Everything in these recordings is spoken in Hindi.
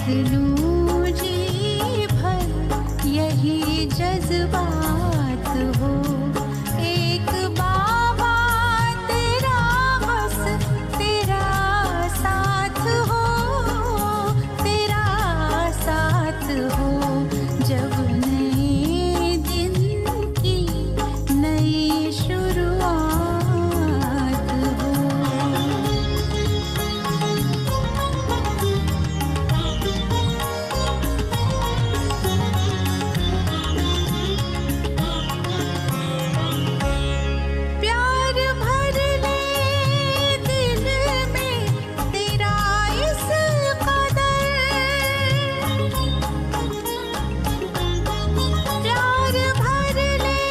लूं जी भर यही जज्बात हो। एक बाबा तेरा बस तेरा साथ हो, तेरा साथ हो। जब नए दिन की नई शुरुआत हो। प्यार भर ले दिल में तेरा इस कदर, प्यार भर ले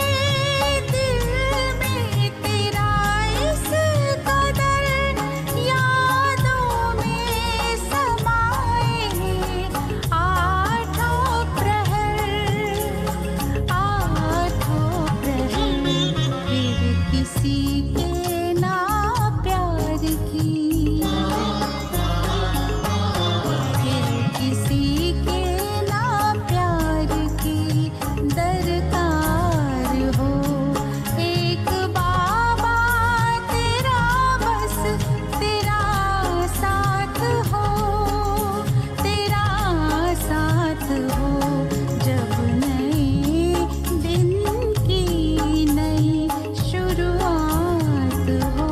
दिल में तेरा इस कदर। यादों में समाए आठों प्रहर, आठों प्रहर। फिर किसी के ना प्यार की, फिर किसी के ना प्यार की दरकार हो। एक बाबा तेरा बस तेरा साथ हो, तेरा साथ हो। जब नए दिन की नई शुरुआत हो।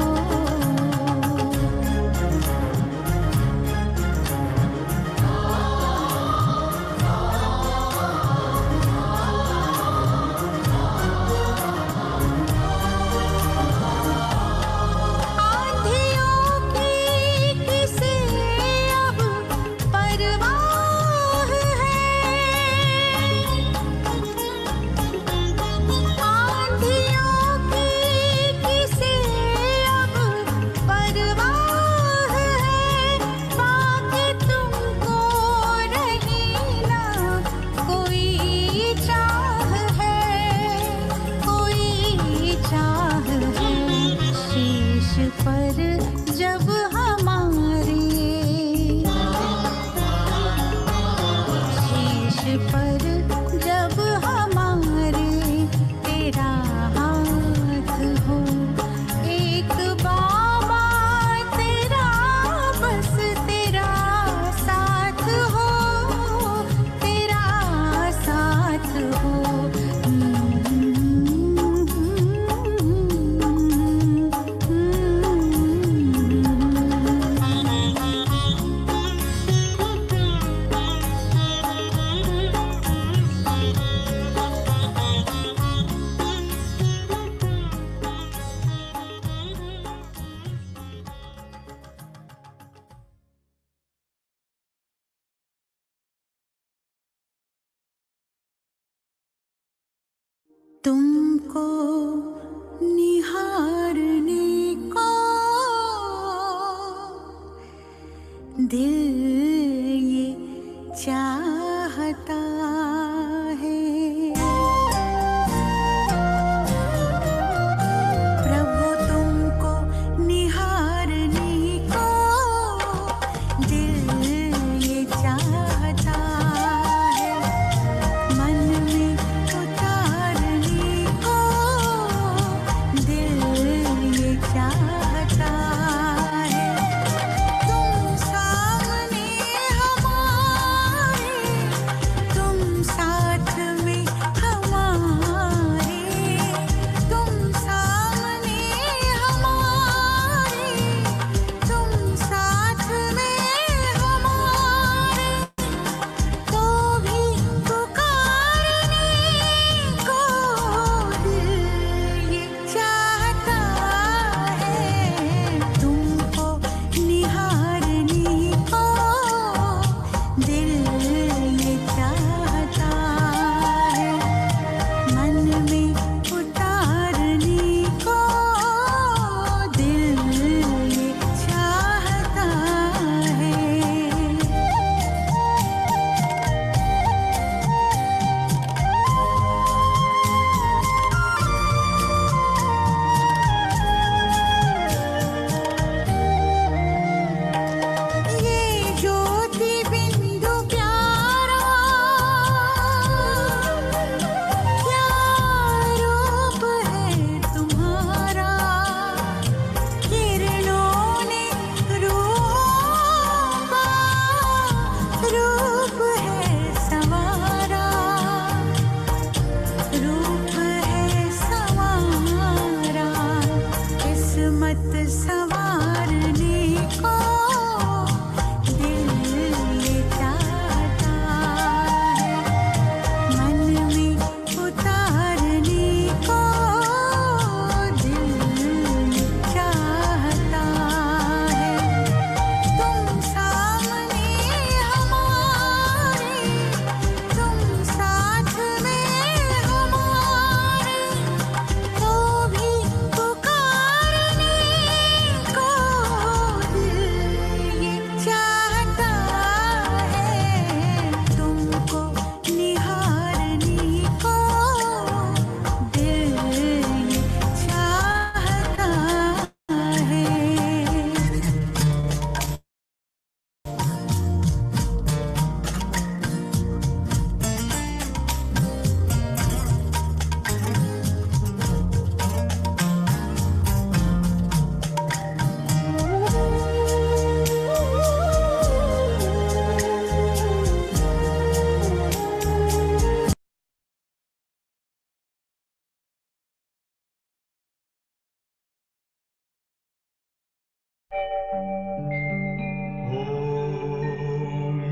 आँधियों की किसे अब परवाह है, आँधियों की किसे अब परवाह है। बाकी तुमको रही ना कोई चाह है, कोई चाह है। शीश पर जब हमारे, शीश पर जब हमारे तेरा हाथ हो। एक बाबा तेरा बस तेरा साथ हो, तेरा साथ हो। तुमको निहारने को दिल ये चाहता है। प्रभु तुमको निहारने को दिल ये चाहता है। मन में उतारने को दिल ये चाहता है। तुम सामने हमारे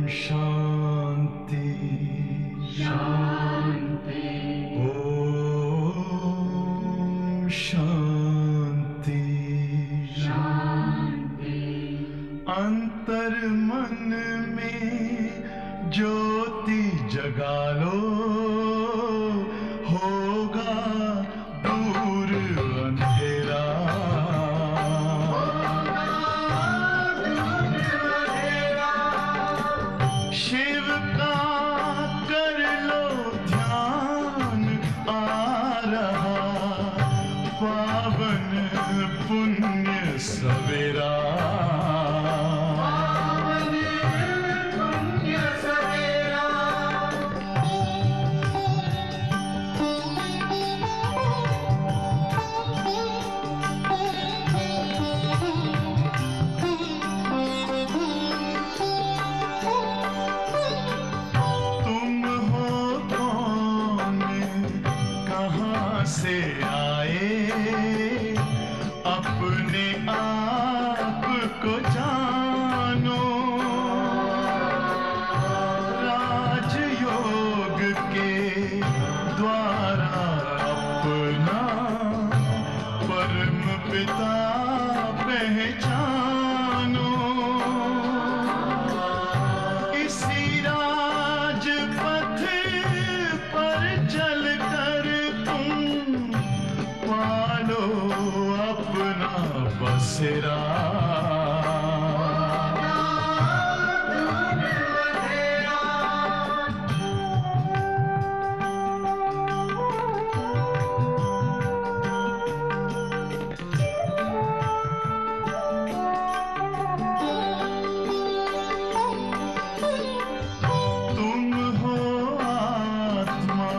शांति शांति ओम शांति शांति। अंतर मन में ज्योति जगा लो, होगा दूर अंधेरा। शिव का कर लो ध्यान, आ रहा पावन पुण्य सवेरा। से आए अपने आप को जानो, राजयोग के द्वारा अपना परम पिता पहचानो। इसी राजपथ पर चलकर पालो अपना बसेरा। तुम हो आत्मा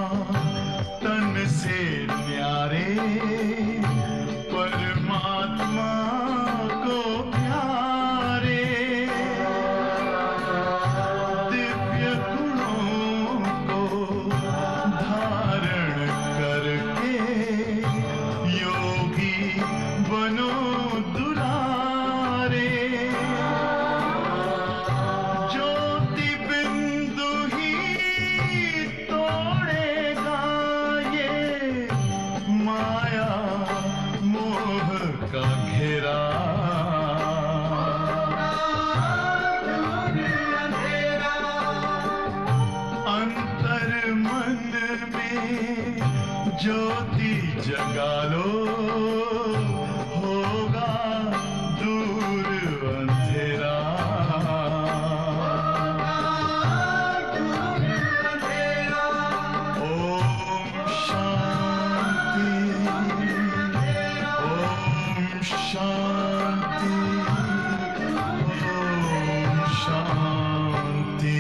तन से न्यारे, परमात्मा को प्यारे। दिव्य गुणों को धारण करके योगी बनो दुलारे। ज्योति बिंदु ही तोड़ेगा ये माया मोह का घेरा। अंतर मन में ज्योति जगा लो, होगा दूर अंधेरा। ओम शांति ओम शांति ओम शांति।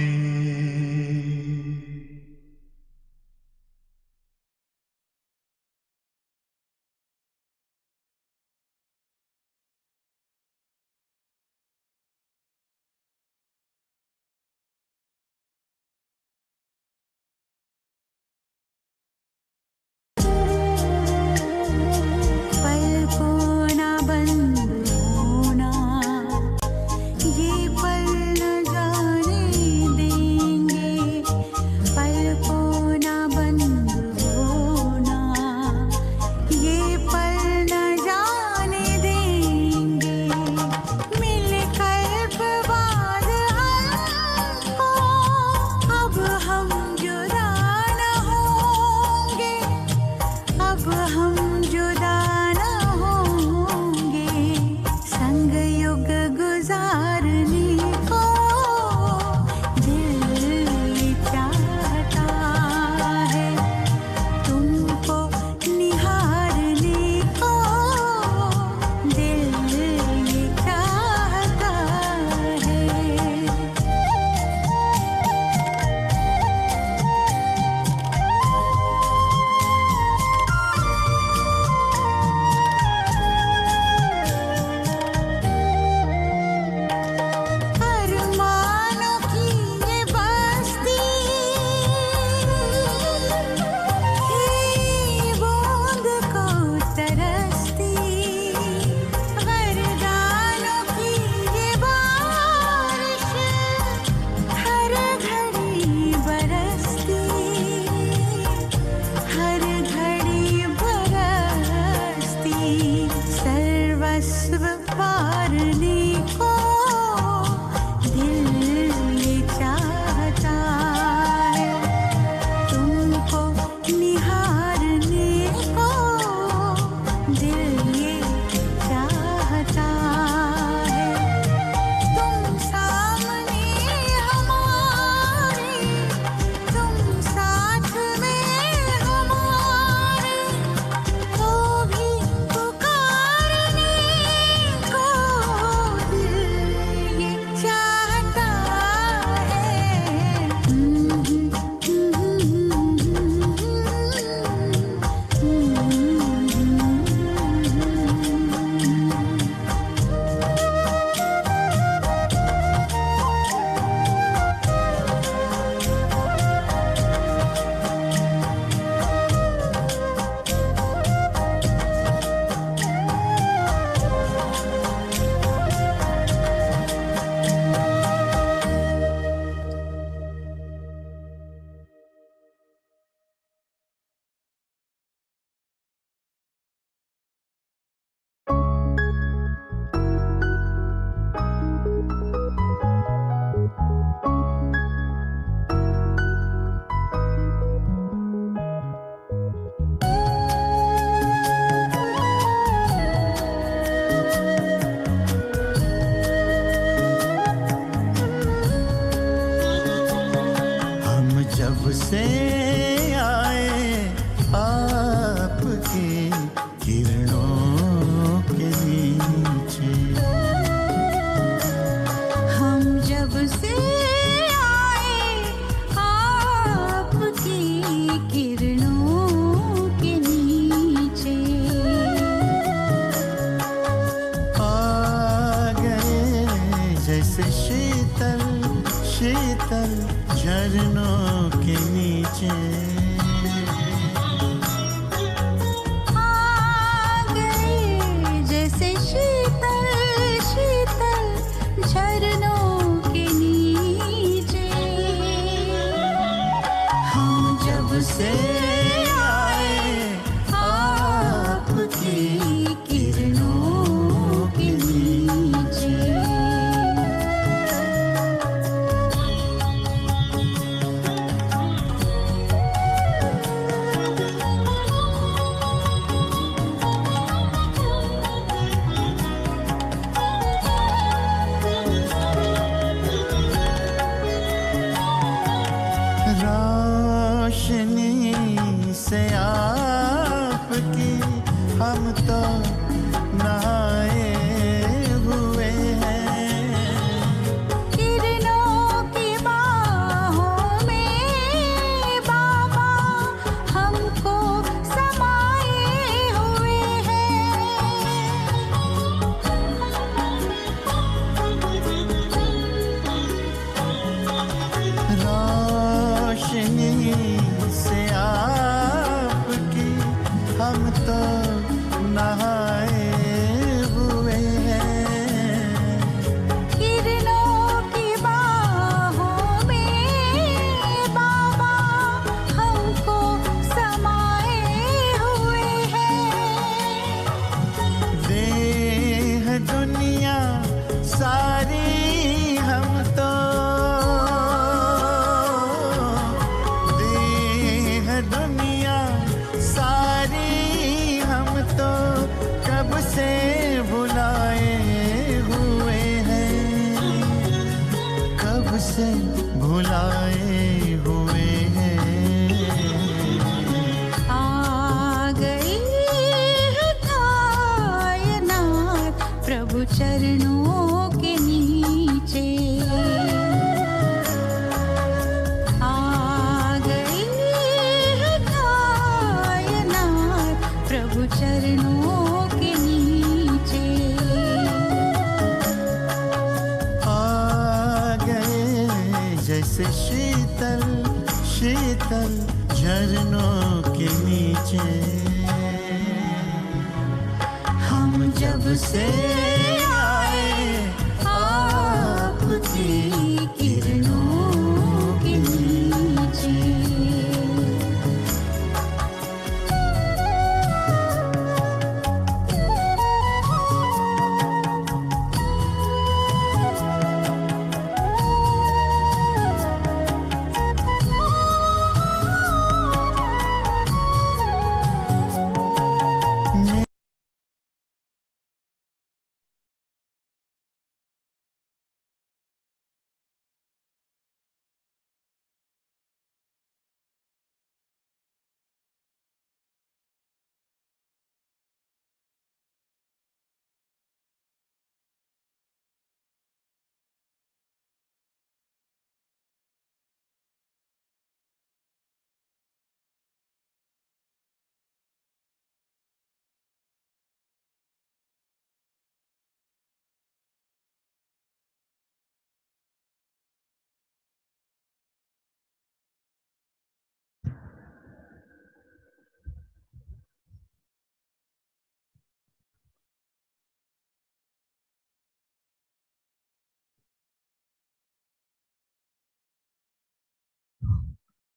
जब से आए आपकी किरणों के नीचे, हम जब से आए आपकी किरणों के नीचे, आ गए जैसे शीतल शीतल झरनों के नीचे, आ गए जैसे शीतल शीतल झरनों के नीचे। हम जब से आए आपकी किरणों के नीचे, रोशनी से आपकी हम तो नहाए हुए हैं, किरणों की बाहों में बाबा हमको समाए हुए हैं। रोशनी से आपकी हम तो नहाए हुए हैं, किरणों की बाहों में बाबा हमको समाए हुए हैं। देह दुनिया सारी हम तो, देह दुनिया सारी हम तो कब से भुलाए हुए हैं, कब से भुलाए हुए हैं। आ गई है कायनात प्रभु चरणों के नीचे, आ गई है कायनात प्रभु चरणों के नीचे, आ गए जैसे शीतल शीतल झरनों के नीचे, हम जब से आए आपकी किरणों के नीचे।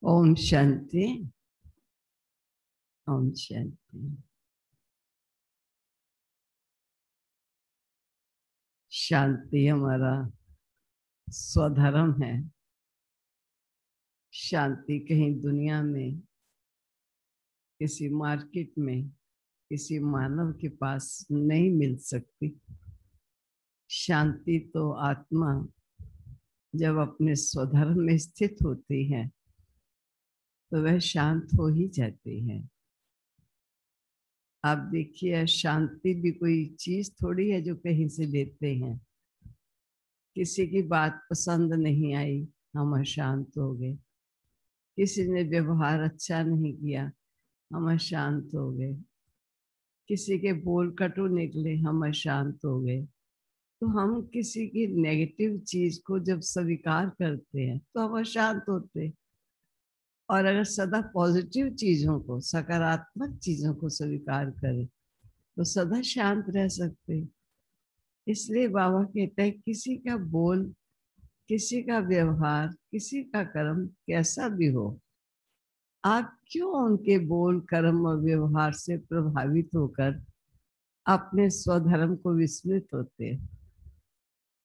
ओम शांति। ओम शांति। शांति हमारा स्वधर्म है। शांति कहीं दुनिया में, किसी मार्केट में, किसी मानव के पास नहीं मिल सकती। शांति तो आत्मा जब अपने स्वधर्म में स्थित होती है तो वह शांत हो ही जाते हैं। आप देखिए, शांति भी कोई चीज थोड़ी है जो कहीं से लेते हैं। किसी की बात पसंद नहीं आई, हम अशांत हो गए। किसी ने व्यवहार अच्छा नहीं किया, हम अशांत हो गए। किसी के बोल कटु निकले, हम अशांत हो गए। तो हम किसी की नेगेटिव चीज को जब स्वीकार करते हैं तो हम अशांत होते हैं। और अगर सदा पॉजिटिव चीजों को, सकारात्मक चीजों को स्वीकार करें तो सदा शांत रह सकते हैं। इसलिए बाबा कहते हैं, किसी का बोल, किसी का व्यवहार, किसी का कर्म कैसा भी हो, आप क्यों उनके बोल, कर्म और व्यवहार से प्रभावित होकर अपने स्वधर्म को विस्मृत होते हैं।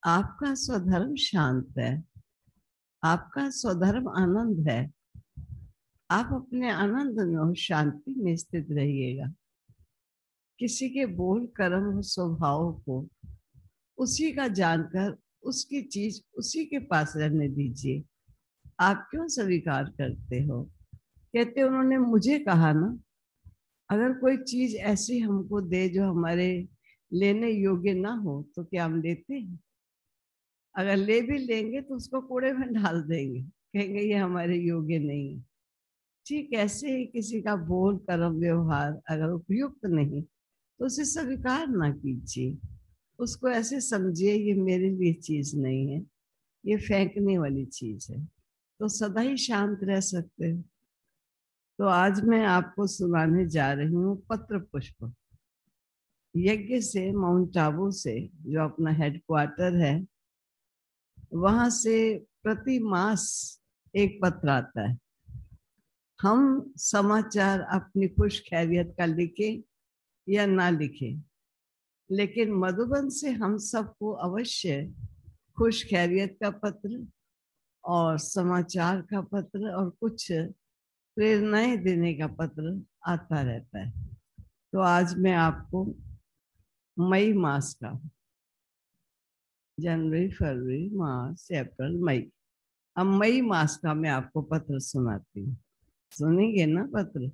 आपका स्वधर्म शांत है, आपका स्वधर्म आनंद है। आप अपने आनंद में और शांति में स्थित रहिएगा। किसी के बोल, कर्म और स्वभाव को उसी का जानकर उसकी चीज उसी के पास रहने दीजिए। आप क्यों स्वीकार करते हो? कहते उन्होंने मुझे कहा ना। अगर कोई चीज ऐसी हमको दे जो हमारे लेने योग्य ना हो तो क्या हम लेते हैं? अगर ले भी लेंगे तो उसको कूड़े में डाल देंगे, कहेंगे ये हमारे योग्य नहीं है। ठीक ऐसे ही किसी का बोल, कर्म, व्यवहार अगर उपयुक्त नहीं तो उसे स्वीकार ना कीजिए। उसको ऐसे समझिए ये मेरे लिए चीज नहीं है, ये फेंकने वाली चीज है। तो सदा ही शांत रह सकते हैं। तो आज मैं आपको सुनाने जा रही हूँ पत्र पुष्प। यज्ञ से, माउंट आबू से, जो अपना हेडक्वार्टर है, वहां से प्रति मास एक पत्र आता है। हम समाचार अपनी खुश खैरियत का लिखे या ना लिखे, लेकिन मधुबन से हम सबको अवश्य खुश खैरियत का पत्र और समाचार का पत्र और कुछ प्रेरणाएं देने का पत्र आता रहता है। तो आज मैं आपको मई मास का, जनवरी, फरवरी, मार्च, अप्रैल, मई, अब मई मास का मैं आपको पत्र सुनाती हूँ। सुनेंगे ना पत्र?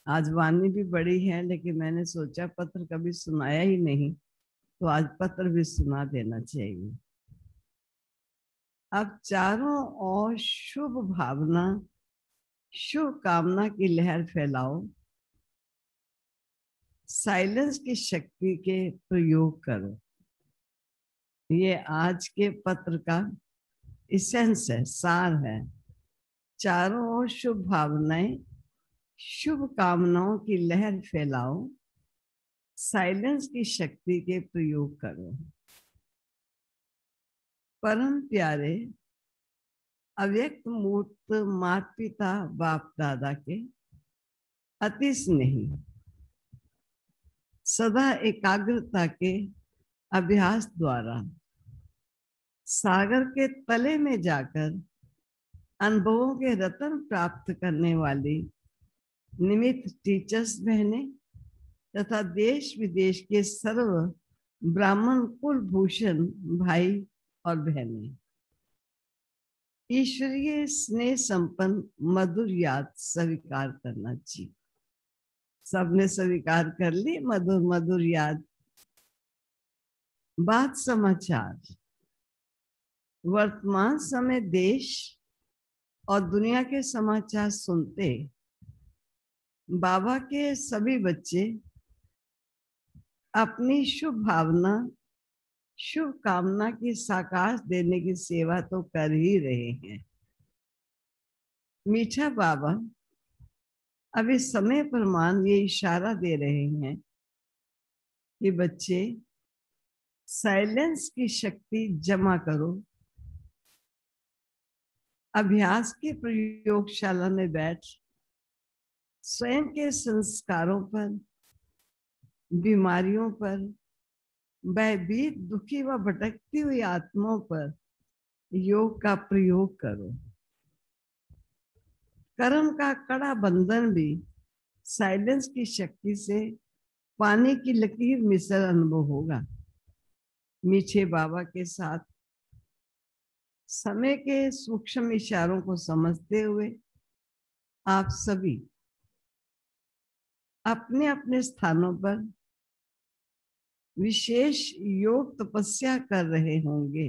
आज वाणी भी बड़ी है, लेकिन मैंने सोचा पत्र कभी सुनाया ही नहीं तो आज पत्र भी सुना देना चाहिए। अब चारों ओर शुभ भावना, शुभ कामना की लहर फैलाओ। साइलेंस की शक्ति के प्रयोग करो। ये आज के पत्र का इसेंस है, सार है। चारों ओर शुभ भावनाएं, शुभ कामनाओं की लहर फैलाओ। साइलेंस की शक्ति के प्रयोग करो। परम प्यारे अव्यक्त मूर्त माता पिता बाप दादा के अति स्नेही, सदा एकाग्रता के अभ्यास द्वारा सागर के तले में जाकर अनुभवों के रत्न प्राप्त करने वाली निमित्त टीचर्स बहने तथा देश विदेश के सर्व ब्राह्मण कुलभूषण भाई और बहनें, ईश्वरीय स्नेह संपन्न मधुर याद स्वीकार करना चाहिए। सबने स्वीकार कर ली मधुर मधुर याद। बात समाचार। वर्तमान समय देश और दुनिया के समाचार सुनते बाबा के सभी बच्चे अपनी शुभ भावना, शुभ कामना की साकार देने की सेवा तो कर ही रहे हैं। मीठा बाबा अभी समय प्रमाण ये इशारा दे रहे हैं कि बच्चे साइलेंस की शक्ति जमा करो। अभ्यास की प्रयोगशाला में बैठ स्वयं के संस्कारों पर, बीमारियों पर, भयभीत, दुखी व भटकती हुई आत्माओं पर योग का प्रयोग करो। कर्म का कड़ा बंधन भी साइलेंस की शक्ति से पानी की लकीर मिसल अनुभव होगा। मीठे बाबा के साथ समय के सूक्ष्म इशारों को समझते हुए आप सभी अपने अपने स्थानों पर विशेष योग तपस्या कर रहे होंगे।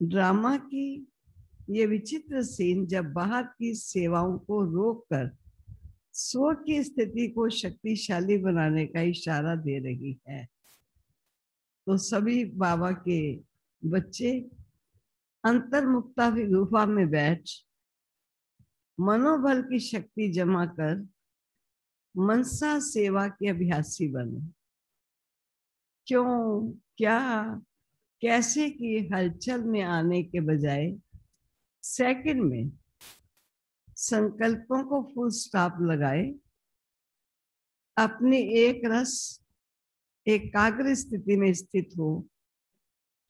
ड्रामा की ये विचित्र सीन जब बाहर की सेवाओं को रोककर स्व की स्थिति को शक्तिशाली बनाने का इशारा दे रही है। तो सभी बाबा के बच्चे अंतर्मुक्ता की गुफा में बैठ मनोबल की शक्ति जमा कर मनसा सेवा के अभ्यासी बने। क्यों, क्या, कैसे की हलचल में आने के बजाय सेकंड में संकल्पों को फुल स्टॉप लगाए, अपनी एक रस एकाग्र स्थिति में स्थित हो,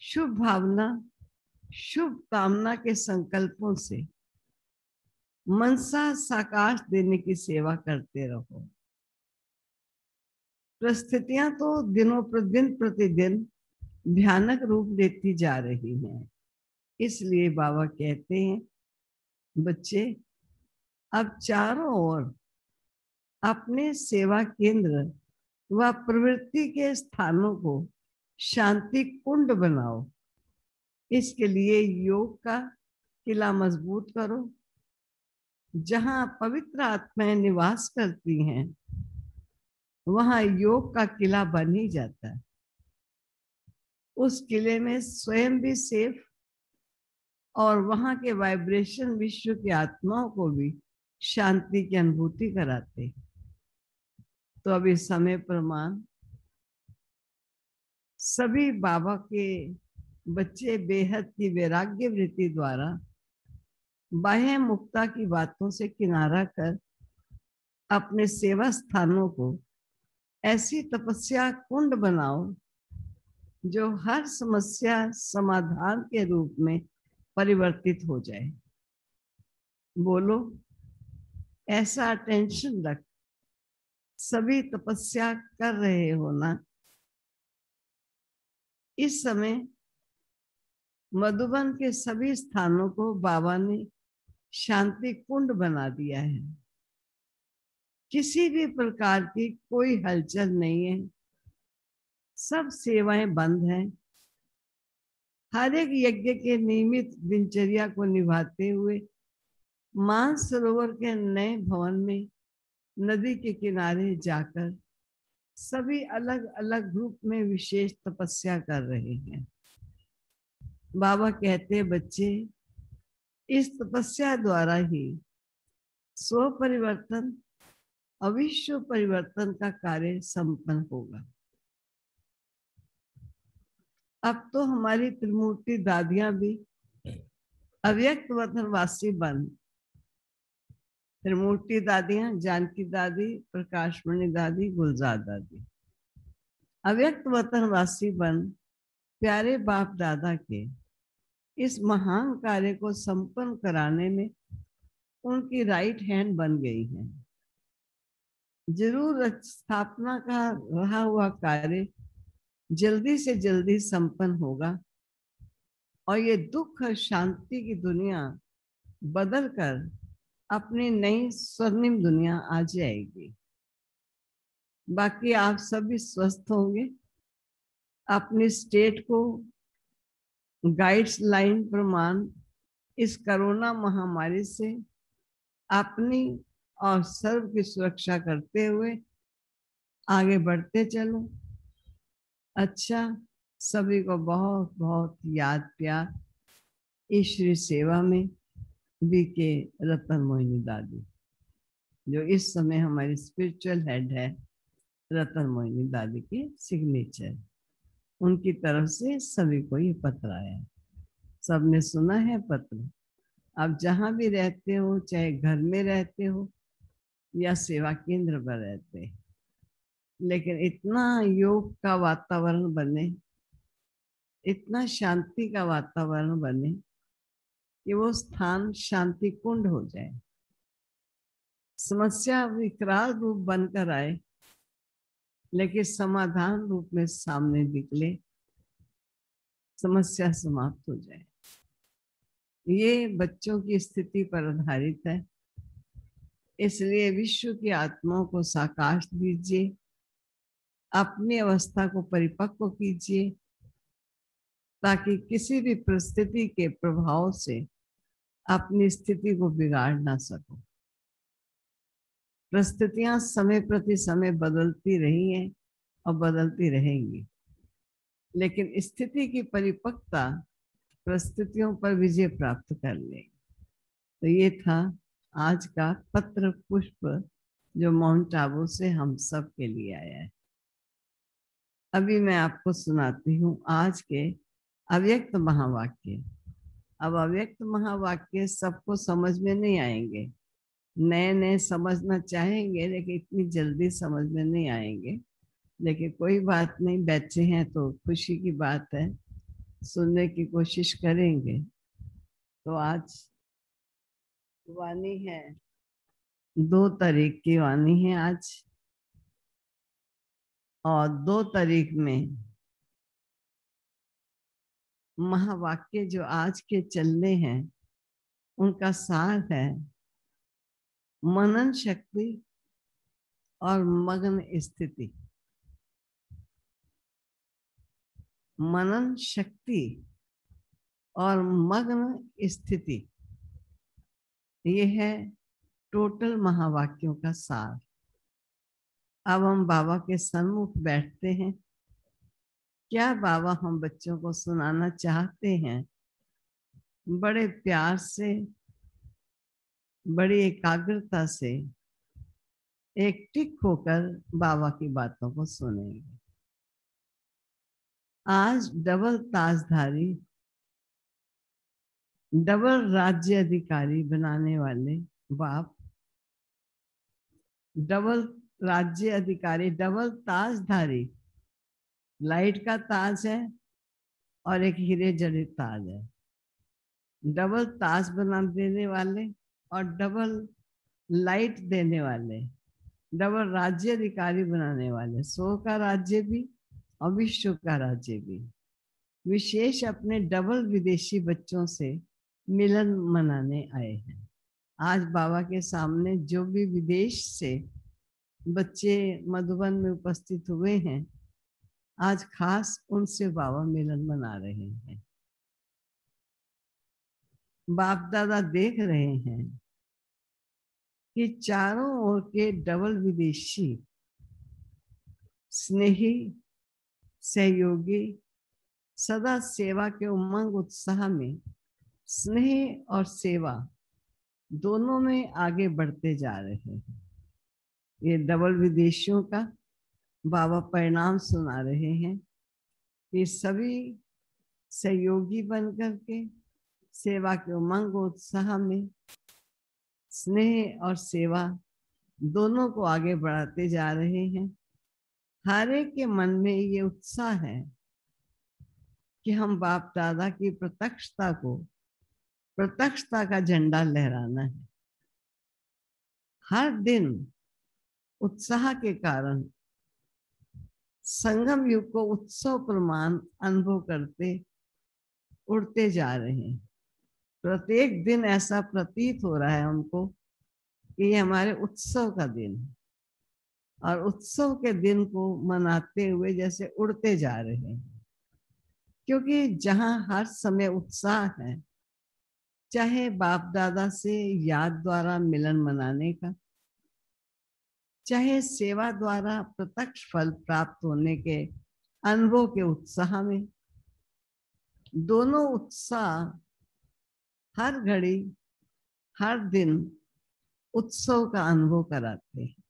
शुभ भावना शुभ कामना के संकल्पों से मनसा साकाश देने की सेवा करते रहो। परिस्थितियां तो दिन प्रतिदिन भयानक रूप लेती जा रही हैं। इसलिए बाबा कहते हैं, बच्चे अब चारों ओर अपने सेवा केंद्र व प्रवृत्ति के स्थानों को शांति कुंड बनाओ। इसके लिए योग का किला मजबूत करो। जहां पवित्र आत्माएं निवास करती हैं, वहां योग का किला बन ही जाता है। उस किले में स्वयं भी सेफ और वहां के वाइब्रेशन विश्व की आत्माओं को भी शांति की अनुभूति कराते। तो अब इस समय प्रमाण सभी बाबा के बच्चे बेहद की वैराग्य वृत्ति द्वारा बाह्य मुक्ता की बातों से किनारा कर अपने सेवा स्थानों को ऐसी तपस्या कुंड बनाओ जो हर समस्या समाधान के रूप में परिवर्तित हो जाए। बोलो, ऐसा अटेंशन रख। सभी तपस्या कर रहे हो ना। इस समय मधुबन के सभी स्थानों को बाबा ने शांति कुंड बना दिया है। किसी भी प्रकार की कोई हलचल नहीं है। सब सेवाएं बंद हैं। हर एक यज्ञ के नियमित दिनचर्या को निभाते हुए मानसरोवर के नए भवन में नदी के किनारे जाकर सभी अलग अलग ग्रुप में विशेष तपस्या कर रहे हैं। बाबा कहते हैं, बच्चे इस तपस्या द्वारा ही स्व परिवर्तन अविश्व परिवर्तन का कार्य संपन्न होगा। अब तो हमारी त्रिमूर्ति दादियां भी अव्यक्त वतनवासी बन, त्रिमूर्ति दादियां जानकी दादी, प्रकाशमणि दादी, गुलजार दादी अव्यक्त वतनवासी बन प्यारे बाप दादा के इस महान कार्य को संपन्न कराने में उनकी राइट हैंड बन गई है। जरूर स्थापना का रहा हुआ कार्य जल्दी से जल्दी संपन्न होगा और ये दुख शांति की दुनिया बदलकर अपनी नई स्वर्णिम दुनिया आ जाएगी। बाकी आप सभी स्वस्थ होंगे। अपनी स्टेट को गाइडलाइन प्रमाण इस कोरोना महामारी से अपनी और सर्व की सुरक्षा करते हुए आगे बढ़ते चलो। अच्छा, सभी को बहुत बहुत याद प्यार। ईश्वरी सेवा में बीके रतन मोहिनी दादी, जो इस समय हमारी स्पिरिचुअल हेड है, रतन मोहिनी दादी के सिग्नेचर, उनकी तरफ से सभी को ये पत्र आया है। सबने सुना है पत्र। आप जहाँ भी रहते हो, चाहे घर में रहते हो या सेवा केंद्र पर रहते, लेकिन इतना योग का वातावरण बने, इतना शांति का वातावरण बने कि वो स्थान शांति कुंड हो जाए। समस्या विकराल रूप बनकर आए, लेकिन समाधान रूप में सामने निकले, समस्या समाप्त हो जाए। ये बच्चों की स्थिति पर आधारित है। इसलिए विश्व की आत्माओं को साकाश दीजिए, अपनी अवस्था को परिपक्व कीजिए, ताकि किसी भी परिस्थिति के प्रभाव से अपनी स्थिति को बिगाड़ ना सको। परिस्थितियां समय प्रति समय बदलती रही हैं और बदलती रहेंगी, लेकिन स्थिति की परिपक्वता परिस्थितियों पर विजय प्राप्त कर ले। तो ये था आज का पत्र पुष्प जो माउंट आबू से हम सब के लिए आया है। अभी मैं आपको सुनाती हूँ आज के अव्यक्त महावाक्य। अब अव्यक्त महावाक्य सबको समझ में नहीं आएंगे, नए नए समझना चाहेंगे लेकिन इतनी जल्दी समझ में नहीं आएंगे, लेकिन कोई बात नहीं, बैठे हैं तो खुशी की बात है, सुनने की कोशिश करेंगे। तो आज वाणी है, 2 तारीख की वाणी है आज, और 2 तारीख में महावाक्य जो आज के चलने हैं उनका सार है मनन शक्ति और मग्न स्थिति। मनन शक्ति और मग्न स्थिति, ये है टोटल महावाक्यों का सार। अब हम बाबा के सन्मुख बैठते हैं। क्या बाबा हम बच्चों को सुनाना चाहते हैं? बड़े प्यार से, बड़ी एकाग्रता से एक टिक होकर बाबा की बातों को सुनेंगे। आज डबल ताजधारी, डबल राज्य अधिकारी बनाने वाले बाप, डबल राज्य अधिकारी, डबल ताजधारी, लाइट का ताज है और एक हीरे जड़ित ताज है। डबल ताज बना देने वाले और डबल लाइट देने वाले, डबल राज्य अधिकारी बनाने वाले, स्व का राज्य भी और विश्व का राज्य भी। विशेष अपने डबल विदेशी बच्चों से मिलन मनाने आए हैं। आज बाबा के सामने जो भी विदेश से बच्चे मधुबन में उपस्थित हुए हैं, आज खास उनसे बाबा मिलन मना रहे हैं। बाप दादा देख रहे हैं कि चारों ओर के डबल विदेशी स्नेही, सहयोगी, सदा सेवा के उमंग उत्साह में, स्नेह और सेवा दोनों में आगे बढ़ते जा रहे हैं। ये डबल विदेशियों का बाबा परिणाम सुना रहे हैं कि सभी सहयोगी बनकर के सेवा के उमंग उत्साह में स्नेह और सेवा दोनों को आगे बढ़ाते जा रहे हैं। हर एक के मन में ये उत्साह है कि हम बाप दादा की प्रत्यक्षता को, प्रत्यक्षता का झंडा लहराना है। हर दिन उत्साह के कारण संगम युग को उत्सव प्रमाण अनुभव करते उड़ते जा रहे हैं। प्रत्येक दिन ऐसा प्रतीत हो रहा है उनको कि ये हमारे उत्सव का दिन है, और उत्सव के दिन को मनाते हुए जैसे उड़ते जा रहे हैं। क्योंकि जहां हर समय उत्साह है, चाहे बाप दादा से याद द्वारा मिलन मनाने का, चाहे सेवा द्वारा प्रत्यक्ष फल प्राप्त होने के अनुभव के उत्साह में, दोनों उत्साह हर घड़ी हर दिन उत्सव का अनुभव कराते हैं।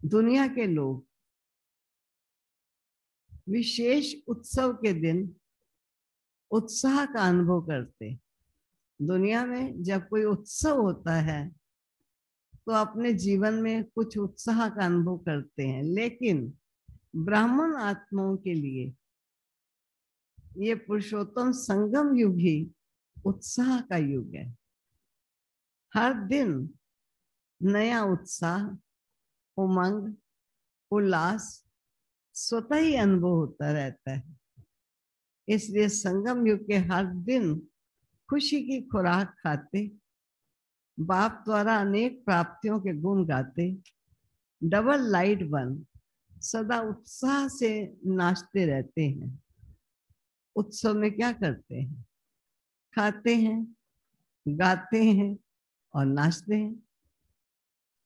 दुनिया के लोग विशेष उत्सव के दिन उत्साह का अनुभव करते। दुनिया में जब कोई उत्सव होता है तो अपने जीवन में कुछ उत्साह का अनुभव करते हैं, लेकिन ब्राह्मण आत्माओं के लिए ये पुरुषोत्तम संगम युग ही उत्साह का युग है। हर दिन नया उत्साह, उमंग, उल्लास स्वतः ही अनुभव होता रहता है। इसलिए संगम युग के हर दिन खुशी की खुराक खाते बाप द्वारा अनेक प्राप्तियों के गुण गाते, डबल लाइट बन सदा उत्साह से नाचते रहते हैं। उत्सव में क्या करते हैं? खाते हैं, गाते हैं और नाचते हैं।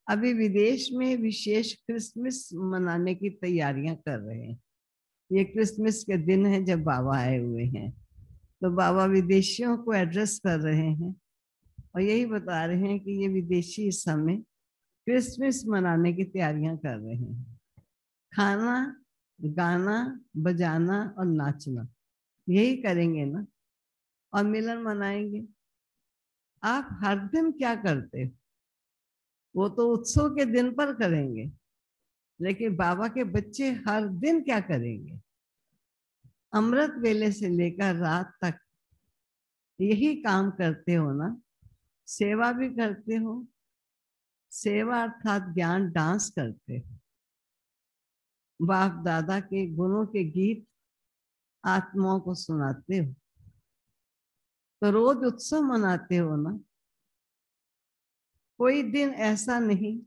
अभी विदेश में विशेष क्रिसमस मनाने की तैयारियां कर रहे हैं। ये क्रिसमस के दिन है जब बाबा आए हुए हैं, तो बाबा विदेशियों को एड्रेस कर रहे हैं और यही बता रहे हैं कि ये विदेशी इस समय क्रिसमस मनाने की तैयारियां कर रहे हैं। खाना, गाना, बजाना और नाचना, यही करेंगे ना, और मिलन मनाएंगे। आप हर दिन क्या करते हो? वो तो उत्सव के दिन पर करेंगे, लेकिन बाबा के बच्चे हर दिन क्या करेंगे? अमृत वेले से लेकर रात तक यही काम करते हो ना। सेवा भी करते हो, सेवा अर्थात ज्ञान डांस करते हो। बाप दादा के गुणों के गीत आत्माओं को सुनाते हो, तो रोज उत्सव मनाते हो ना। कोई दिन ऐसा नहीं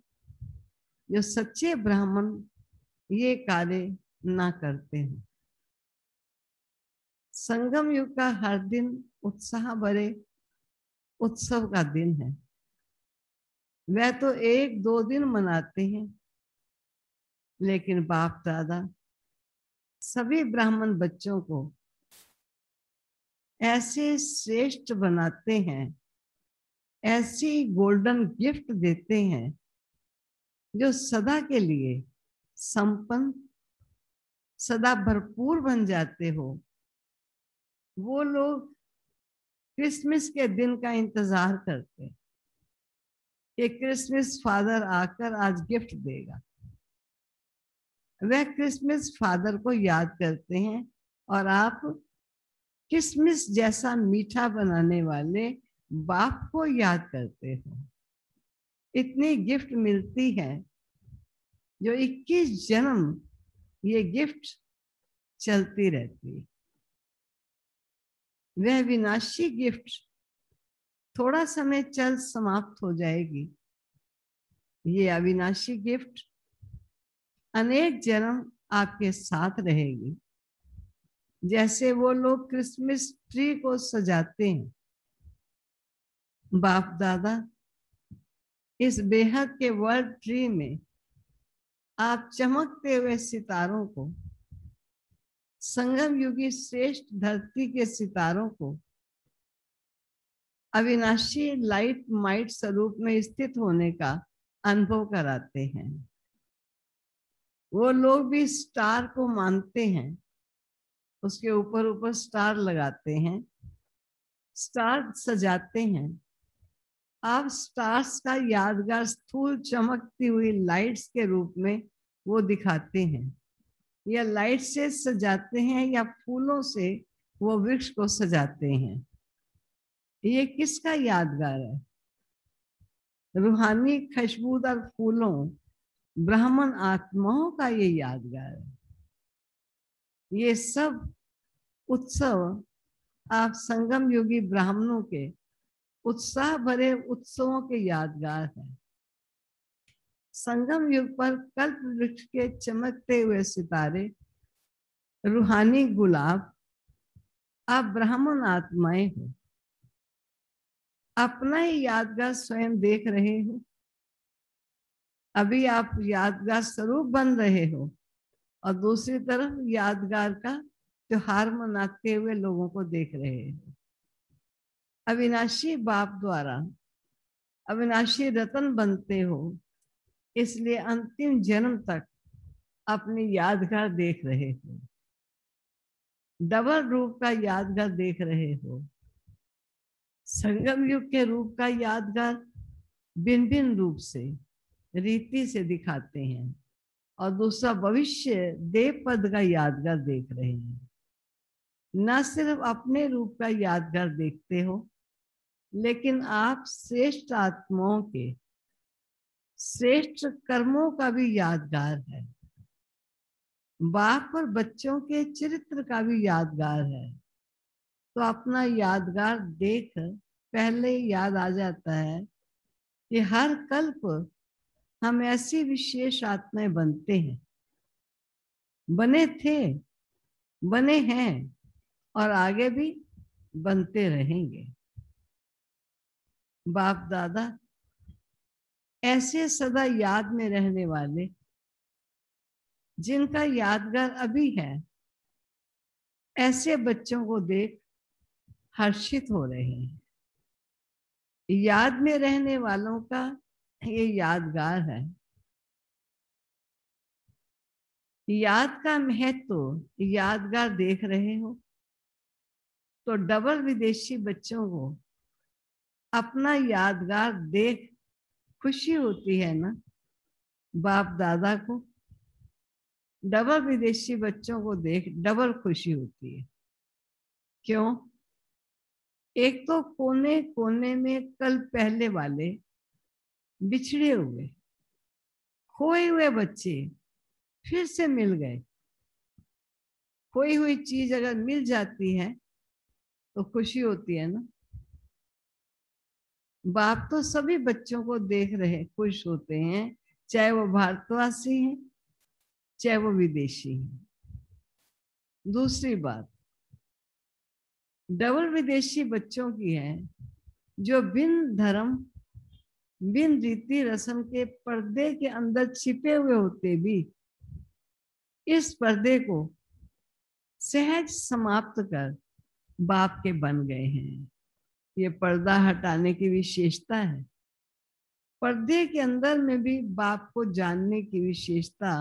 जो सच्चे ब्राह्मण ये कार्य ना करते हैं। संगम युग का हर दिन उत्साह भरे उत्सव का दिन है। वह तो 1-2 दिन मनाते हैं, लेकिन बाप दादा सभी ब्राह्मण बच्चों को ऐसे श्रेष्ठ बनाते हैं, ऐसी गोल्डन गिफ्ट देते हैं जो सदा के लिए संपन्न, सदा भरपूर बन जाते हो। वो लोग क्रिसमस के दिन का इंतजार करते हैं कि क्रिसमस फादर आकर आज गिफ्ट देगा। वह क्रिसमस फादर को याद करते हैं और आप क्रिसमस जैसा मीठा बनाने वाले बाप को याद करते हो। इतनी गिफ्ट मिलती है जो 21 जन्म ये गिफ्ट चलती रहती है। वह विनाशी गिफ्ट थोड़ा समय चल समाप्त हो जाएगी। ये अविनाशी गिफ्ट अनेक जन्म आपके साथ रहेगी। जैसे वो लोग क्रिसमस ट्री को सजाते हैं, बाप दादा इस बेहद के वर्ल्ड ट्री में आप चमकते हुए सितारों को, संगम युगी श्रेष्ठ धरती के सितारों को अविनाशी लाइट माइट स्वरूप में स्थित होने का अनुभव कराते हैं। वो लोग भी स्टार को मानते हैं, उसके ऊपर ऊपर स्टार लगाते हैं, स्टार सजाते हैं। आप स्टार्स का यादगार स्थूल चमकती हुई लाइट्स के रूप में वो दिखाते हैं, या लाइट से सजाते हैं, या फूलों से वो वृक्ष को सजाते हैं। ये किसका यादगार है? रूहानी खुशबूदार फूलों, ब्राह्मण आत्माओं का ये यादगार है। ये सब उत्सव आप संगम योगी ब्राह्मणों के उत्साह भरे उत्सवों के यादगार है। संगम युग पर कल्प वृक्ष के चमकते हुए सितारे, रूहानी गुलाब, आप ब्राह्मण आत्माएं हो। अपना ही यादगार स्वयं देख रहे हो। अभी आप यादगार स्वरूप बन रहे हो और दूसरी तरफ यादगार का त्योहार मनाते हुए लोगों को देख रहे हो। अविनाशी बाप द्वारा अविनाशी रतन बनते हो, इसलिए अंतिम जन्म तक अपनी यादगार देख रहे हो। डबल रूप का यादगार देख रहे हो। संगम युग के रूप का यादगार भिन्न भिन्न रूप से, रीति से दिखाते हैं, और दूसरा भविष्य देव पद का यादगार देख रहे हैं। न सिर्फ अपने रूप का यादगार देखते हो, लेकिन आप श्रेष्ठ आत्माओं के श्रेष्ठ कर्मों का भी यादगार है। बाप और बच्चों के चरित्र का भी यादगार है। तो अपना यादगार देख पहले याद आ जाता है कि हर कल्प हम ऐसी विशेष आत्माएं बनते हैं, बने थे, बने हैं और आगे भी बनते रहेंगे। बाप दादा ऐसे सदा याद में रहने वाले, जिनका यादगार अभी है, ऐसे बच्चों को देख हर्षित हो रहे हैं। याद में रहने वालों का ये यादगार है। याद का महत्व यादगार देख रहे हो तो डबल विदेशी बच्चों को अपना यादगार देख खुशी होती है ना। बाप दादा को डबल विदेशी बच्चों को देख डबल खुशी होती है। क्यों? एक तो कोने कोने में कल पहले वाले बिछड़े हुए खोए हुए बच्चे फिर से मिल गए। खोई हुई चीज अगर मिल जाती है तो खुशी होती है ना। बाप तो सभी बच्चों को देख रहे खुश होते हैं, चाहे वो भारतवासी हैं चाहे वो विदेशी हैं। दूसरी बात डबल विदेशी बच्चों की है, जो बिन धर्म बिन रीति रस्म के पर्दे के अंदर छिपे हुए होते भी इस पर्दे को सहज समाप्त कर बाप के बन गए हैं। ये पर्दा हटाने की विशेषता है। पर्दे के अंदर में भी बाप को जानने की विशेषता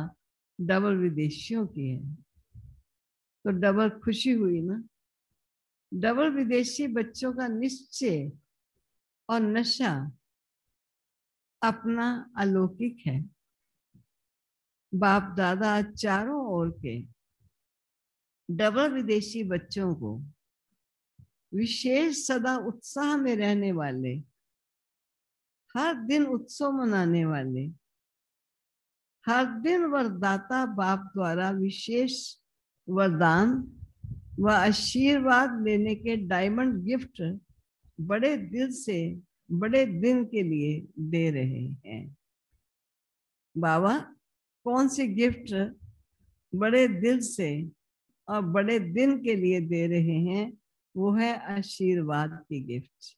डबल विदेशियों की है। तो डबल खुशी हुई ना। डबल विदेशी बच्चों का निश्चय और नशा अपना अलौकिक है। बाप दादा चारों ओर के डबल विदेशी बच्चों को विशेष सदा उत्साह में रहने वाले, हर दिन उत्सव मनाने वाले, हर दिन वरदाता बाप द्वारा विशेष वरदान व आशीर्वाद लेने के डायमंड गिफ्ट बड़े दिल से बड़े दिन के लिए दे रहे हैं। बाबा कौन सी गिफ्ट बड़े दिल से और बड़े दिन के लिए दे रहे हैं? वो है आशीर्वाद की गिफ्ट।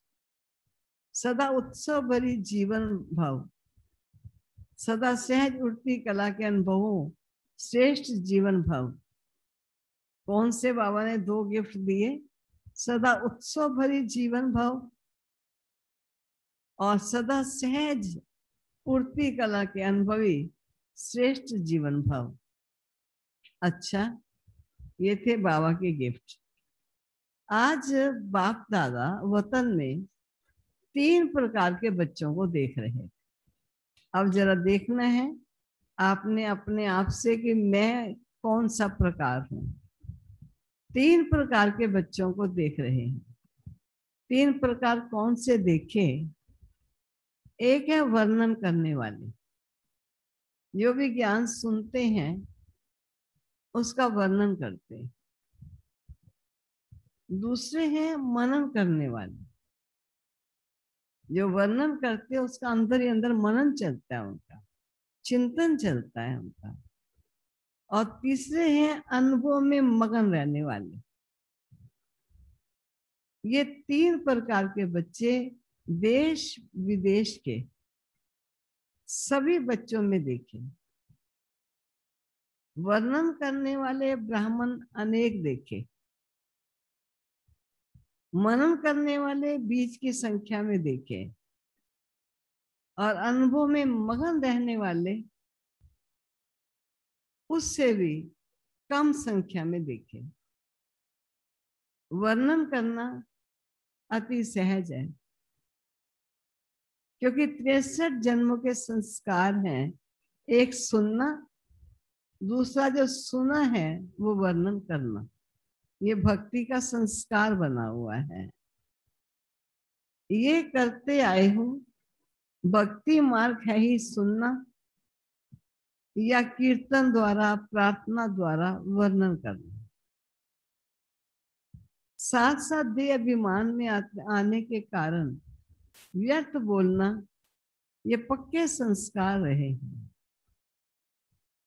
सदा उत्सव भरी जीवन भाव, सदा सहज उठती कला के अनुभवों श्रेष्ठ जीवन भाव। कौन से बाबा ने दो गिफ्ट दिए? सदा उत्सव भरी जीवन भाव और सदा सहज उड़ती कला के अनुभवी श्रेष्ठ जीवन भाव। अच्छा, ये थे बाबा के गिफ्ट। आज बाप दादा वतन में 3 प्रकार के बच्चों को देख रहे हैं। अब जरा देखना है आपने अपने आप से कि मैं कौन सा प्रकार हूं। 3 प्रकार के बच्चों को देख रहे हैं। 3 प्रकार कौन से देखे? एक है वर्णन करने वाले, जो भी ज्ञान सुनते हैं उसका वर्णन करते हैं। दूसरे हैं मनन करने वाले, जो वर्णन करते हैं उसका अंदर ही अंदर मनन चलता है, उनका चिंतन चलता है उनका। और तीसरे हैं अनुभव में मगन रहने वाले। ये 3 प्रकार के बच्चे देश विदेश के सभी बच्चों में देखे। वर्णन करने वाले ब्राह्मण अनेक देखे, मनन करने वाले बीज की संख्या में देखे और अनुभव में मगन रहने वाले उससे भी कम संख्या में देखे। वर्णन करना अति सहज है, क्योंकि 63 जन्मों के संस्कार हैं। एक सुनना, दूसरा जो सुना है वो वर्णन करना। ये भक्ति का संस्कार बना हुआ है। ये करते आए हूं। भक्ति मार्ग है ही सुनना या कीर्तन द्वारा प्रार्थना द्वारा वर्णन करना। साथ साथ देह अभिमान में आने के कारण व्यर्थ बोलना ये पक्के संस्कार रहे हैं।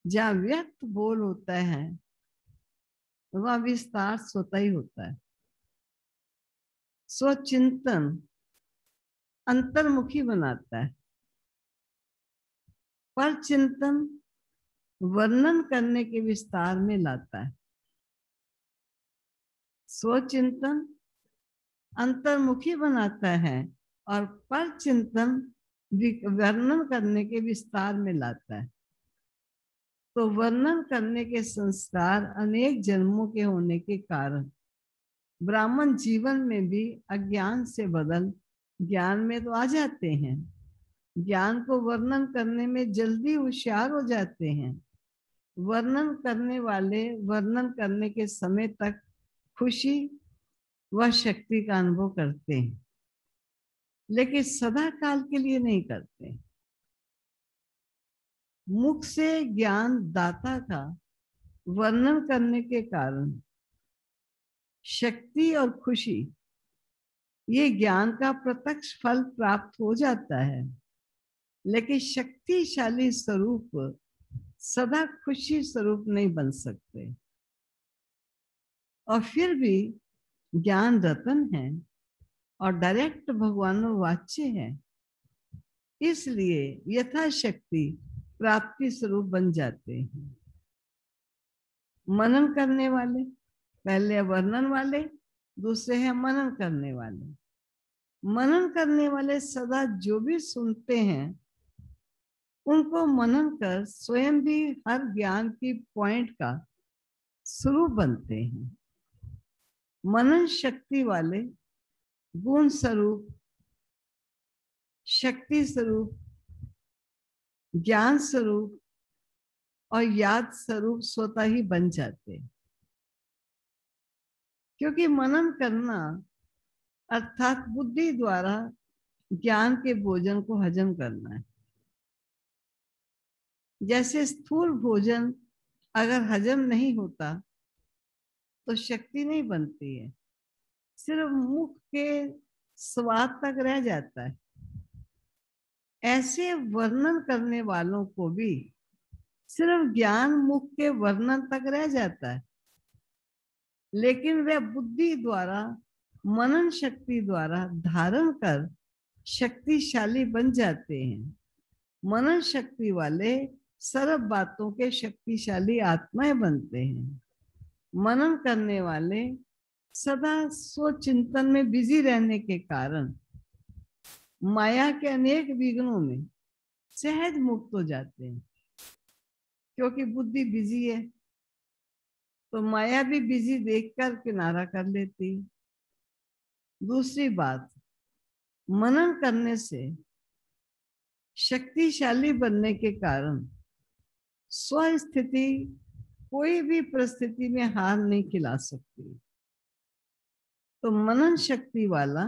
जहाँ व्यक्त बोल होता है वह विस्तार स्वतः ही होता है। स्वचिंतन अंतर्मुखी बनाता है, पर चिंतन वर्णन करने के विस्तार में लाता है। स्वचिंतन अंतर्मुखी बनाता है और पर चिंतन वर्णन करने के विस्तार में लाता है। तो वर्णन करने के संस्कार अनेक जन्मों के होने के कारण ब्राह्मण जीवन में भी अज्ञान से बदल ज्ञान में तो आ जाते हैं। ज्ञान को वर्णन करने में जल्दी होशियार हो जाते हैं। वर्णन करने वाले वर्णन करने के समय तक खुशी व शक्ति का अनुभव करते हैं, लेकिन सदा काल के लिए नहीं करते। मुख से ज्ञान दाता का वर्णन करने के कारण शक्ति और खुशी, ये ज्ञान का प्रत्यक्ष फल प्राप्त हो जाता है, लेकिन शक्तिशाली स्वरूप सदा खुशी स्वरूप नहीं बन सकते। और फिर भी ज्ञान रतन है और डायरेक्ट भगवानों वाच्य है, इसलिए यथाशक्ति प्राप्ति स्वरूप बन जाते हैं। मनन करने वाले, पहले वर्णन वाले, दूसरे हैं मनन करने वाले। मनन करने वाले सदा जो भी सुनते हैं उनको मनन कर स्वयं भी हर ज्ञान की पॉइंट का स्वरूप बनते हैं। मनन शक्ति वाले गुण स्वरूप, शक्ति स्वरूप, ज्ञान स्वरूप और याद स्वरूप स्वतः ही बन जाते हैं। क्योंकि मनन करना अर्थात बुद्धि द्वारा ज्ञान के भोजन को हजम करना है। जैसे स्थूल भोजन अगर हजम नहीं होता तो शक्ति नहीं बनती है, सिर्फ मुख के स्वाद तक रह जाता है। ऐसे वर्णन करने वालों को भी सिर्फ ज्ञान मुख के वर्णन तक रह जाता है, लेकिन वे बुद्धि द्वारा मनन शक्ति द्वारा धारण कर शक्तिशाली बन जाते हैं। मनन शक्ति वाले सर्व बातों के शक्तिशाली आत्माएं बनते हैं। मनन करने वाले सदा स्वचिंतन में बिजी रहने के कारण माया के अनेक विघ्नों में सहज मुक्त हो जाते हैं। क्योंकि बुद्धि बिजी है तो माया भी बिजी देखकर किनारा कर लेती। दूसरी बात, मनन करने से शक्तिशाली बनने के कारण स्वस्थिति कोई भी परिस्थिति में हार नहीं खिला सकती। तो मनन शक्ति वाला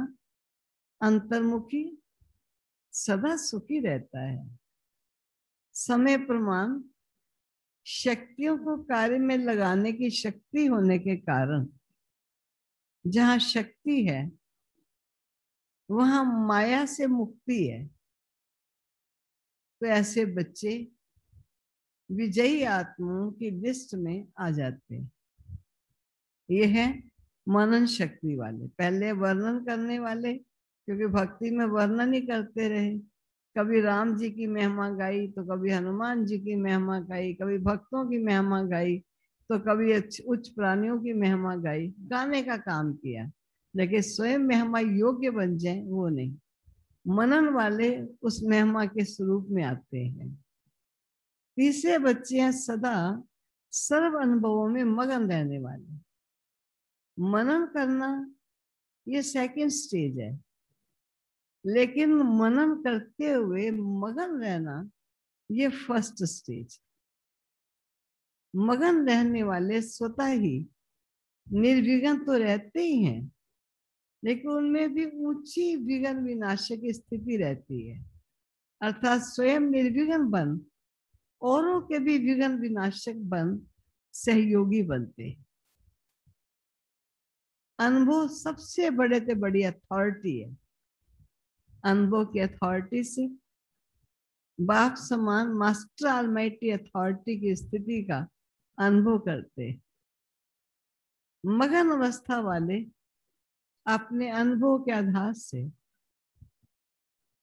अंतर्मुखी सदा सुखी रहता है। समय प्रमाण शक्तियों को कार्य में लगाने की शक्ति होने के कारण जहाँ शक्ति है वहाँ माया से मुक्ति है। तो ऐसे बच्चे विजयी आत्माओं की लिस्ट में आ जाते हैं। ये है मनन शक्ति वाले। पहले वर्णन करने वाले, क्योंकि भक्ति में वर्णन ही करते रहे। कभी राम जी की महिमा गाई तो कभी हनुमान जी की महिमा गाई, कभी भक्तों की महिमा गाई तो कभी उच्च प्राणियों की महिमा गाई। गाने का काम किया, लेकिन स्वयं महिमा योग्य बन जाए वो नहीं। मनन वाले उस महिमा के स्वरूप में आते हैं। तीसरे बच्चे हैं सदा सर्व अनुभवों में मगन रहने वाले। मनन करना ये सेकंड स्टेज है, लेकिन मनन करते हुए मगन रहना ये फर्स्ट स्टेज। मगन रहने वाले स्वतः ही निर्विघ्न तो रहते ही हैं, लेकिन उनमें भी ऊंची विघ्न विनाशक स्थिति रहती है। अर्थात स्वयं निर्विघ्न बन औरों के भी विघ्न विनाशक बन सहयोगी बनते हैं। अनुभव सबसे बड़े से बड़ी अथॉरिटी है। अनुभव की अथॉरिटी से बाप समान मास्टर ऑलमाइटी अथॉरिटी की स्थिति का अनुभव करते। मगन अवस्था वाले अपने अनुभव के आधार से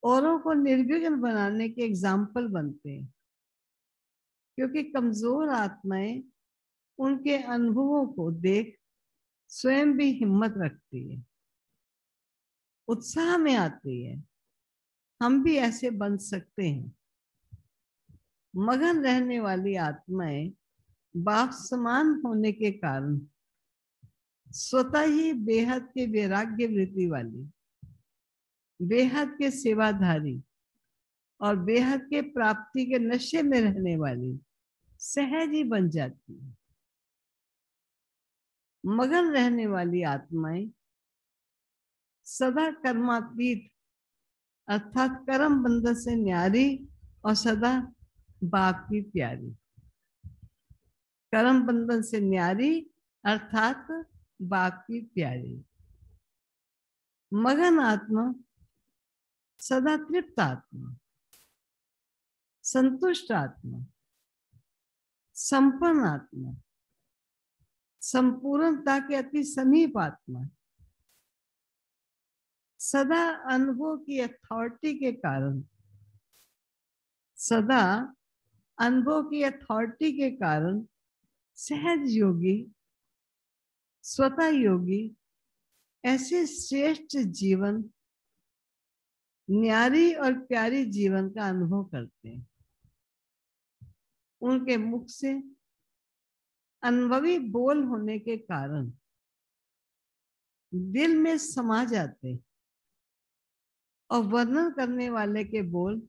औरों को निर्विघ्न बनाने के एग्जाम्पल बनते हैं, क्योंकि कमजोर आत्माएं उनके अनुभवों को देख स्वयं भी हिम्मत रखती है, उत्साह में आती है, हम भी ऐसे बन सकते हैं। मगन रहने वाली आत्माएं बाप समान होने के कारण स्वतः ही बेहद के वैराग्य वृत्ति वाली, बेहद के सेवाधारी और बेहद के प्राप्ति के नशे में रहने वाली सहज ही बन जाती है। मगन रहने वाली आत्माएं सदा कर्मातीत अर्थात कर्म बंधन से न्यारी और सदा बाप की प्यारी। कर्म बंधन से न्यारी अर्थात बाप की प्यारी। मगन आत्मा सदा तृप्त आत्मा, संतुष्ट आत्मा, संपन्न आत्मा, संपूर्णता के अति समीप आत्मा, सदा अनुभव की अथॉरिटी के कारण, सदा अनुभव की अथॉरिटी के कारण सहज योगी, स्वतः योगी ऐसे श्रेष्ठ जीवन, न्यारी और प्यारी जीवन का अनुभव करते हैं। उनके मुख से अनुभवी बोल होने के कारण दिल में समा जाते और वर्णन करने वाले के बोल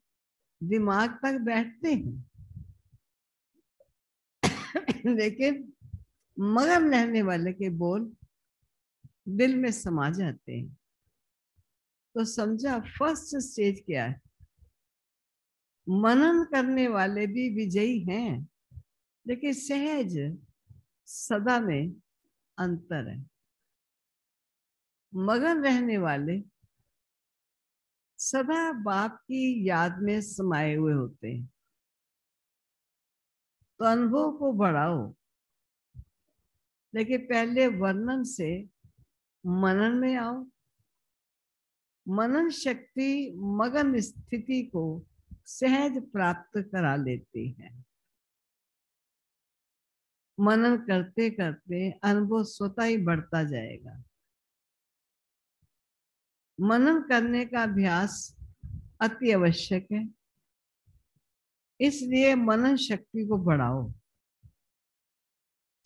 दिमाग तक बैठते हैं। लेकिन मगन रहने वाले के बोल दिल में समा जाते हैं। तो समझा फर्स्ट स्टेज क्या है? मनन करने वाले भी विजयी हैं, लेकिन सहज सदा में अंतर है। मगन रहने वाले सदा बाप की याद में समाये हुए होते हैं। तो अनुभव को बढ़ाओ, लेकिन पहले वर्णन से मनन में आओ। मनन शक्ति मगन स्थिति को सहज प्राप्त करा लेती है। मनन करते करते अनुभव स्वतः ही बढ़ता जाएगा। मनन करने का अभ्यास अति आवश्यक है, इसलिए मनन शक्ति को बढ़ाओ।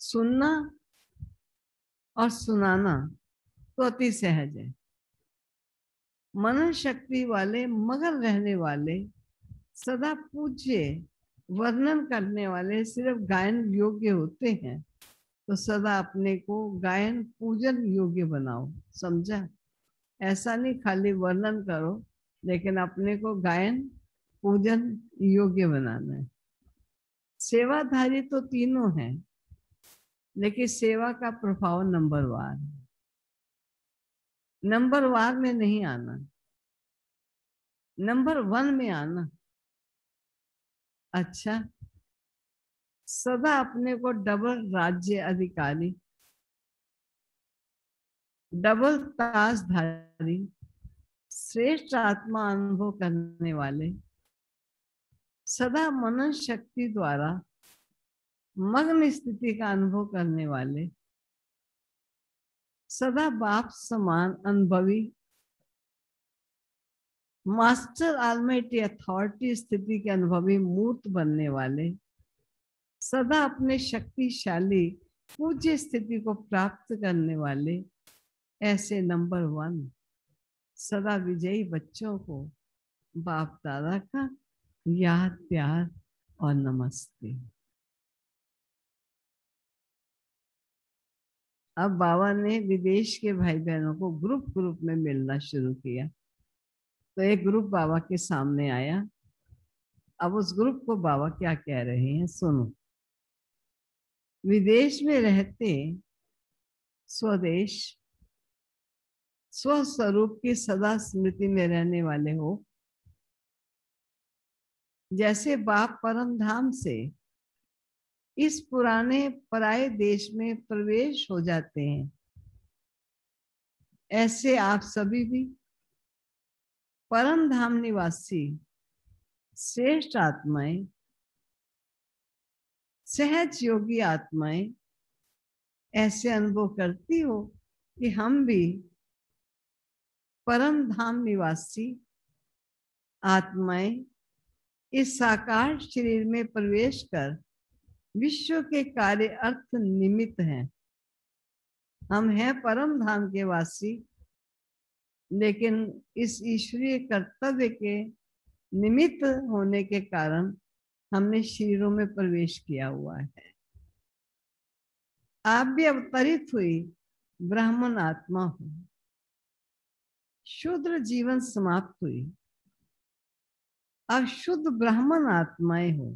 सुनना और सुनाना तो अति सहज है। मनन शक्ति वाले मगन रहने वाले सदा पूज्य वर्णन करने वाले सिर्फ गायन योग्य होते हैं। तो सदा अपने को गायन पूजन योग्य बनाओ। समझा? ऐसा नहीं खाली वर्णन करो, लेकिन अपने को गायन पूजन योग्य बनाना है। सेवाधारी तो तीनों हैं, लेकिन सेवा का प्रभाव नंबरवार है। नंबरवार में नहीं आना, नंबर 1 में आना। अच्छा, सदा अपने को डबल राज्य अधिकारी, डबल ताजधारी, श्रेष्ठ आत्मा अनुभव करने वाले, सदा मनन शक्ति द्वारा मग्न स्थिति का अनुभव करने वाले, सदा बाप समान अनुभवी, मास्टर ऑलमाइटी अथॉरिटी स्थिति के अनुभवी मूर्त बनने वाले, सदा अपने शक्तिशाली पूज्य स्थिति को प्राप्त करने वाले, ऐसे नंबर 1 सदा विजयी बच्चों को बाप दादा का याद, प्यार और नमस्ते। अब बाबा ने विदेश के भाई बहनों को ग्रुप में मिलना शुरू किया। तो एक ग्रुप बाबा के सामने आया। अब उस ग्रुप को बाबा क्या कह रहे हैं सुनो। विदेश में रहते स्वदेश स्वस्वरूप की सदा स्मृति में रहने वाले हो। जैसे बाप परम धाम से इस पुराने पराये देश में प्रवेश हो जाते हैं, ऐसे आप सभी भी परम धाम निवासी श्रेष्ठ आत्माएं, सहज योगी आत्माएं ऐसे अनुभव करती हो कि हम भी परम धाम निवासी आत्माएं इस साकार शरीर में प्रवेश कर विश्व के कार्य अर्थ निमित्त हैं। हम हैं परम धाम के वासी, लेकिन इस ईश्वरीय कर्तव्य के निमित्त होने के कारण हमने शरीरों में प्रवेश किया हुआ है। आप भी अवतरित हुई ब्राह्मण आत्मा हो, शूद्र जीवन समाप्त हुई, अब शुद्ध ब्राह्मण आत्माएं हो।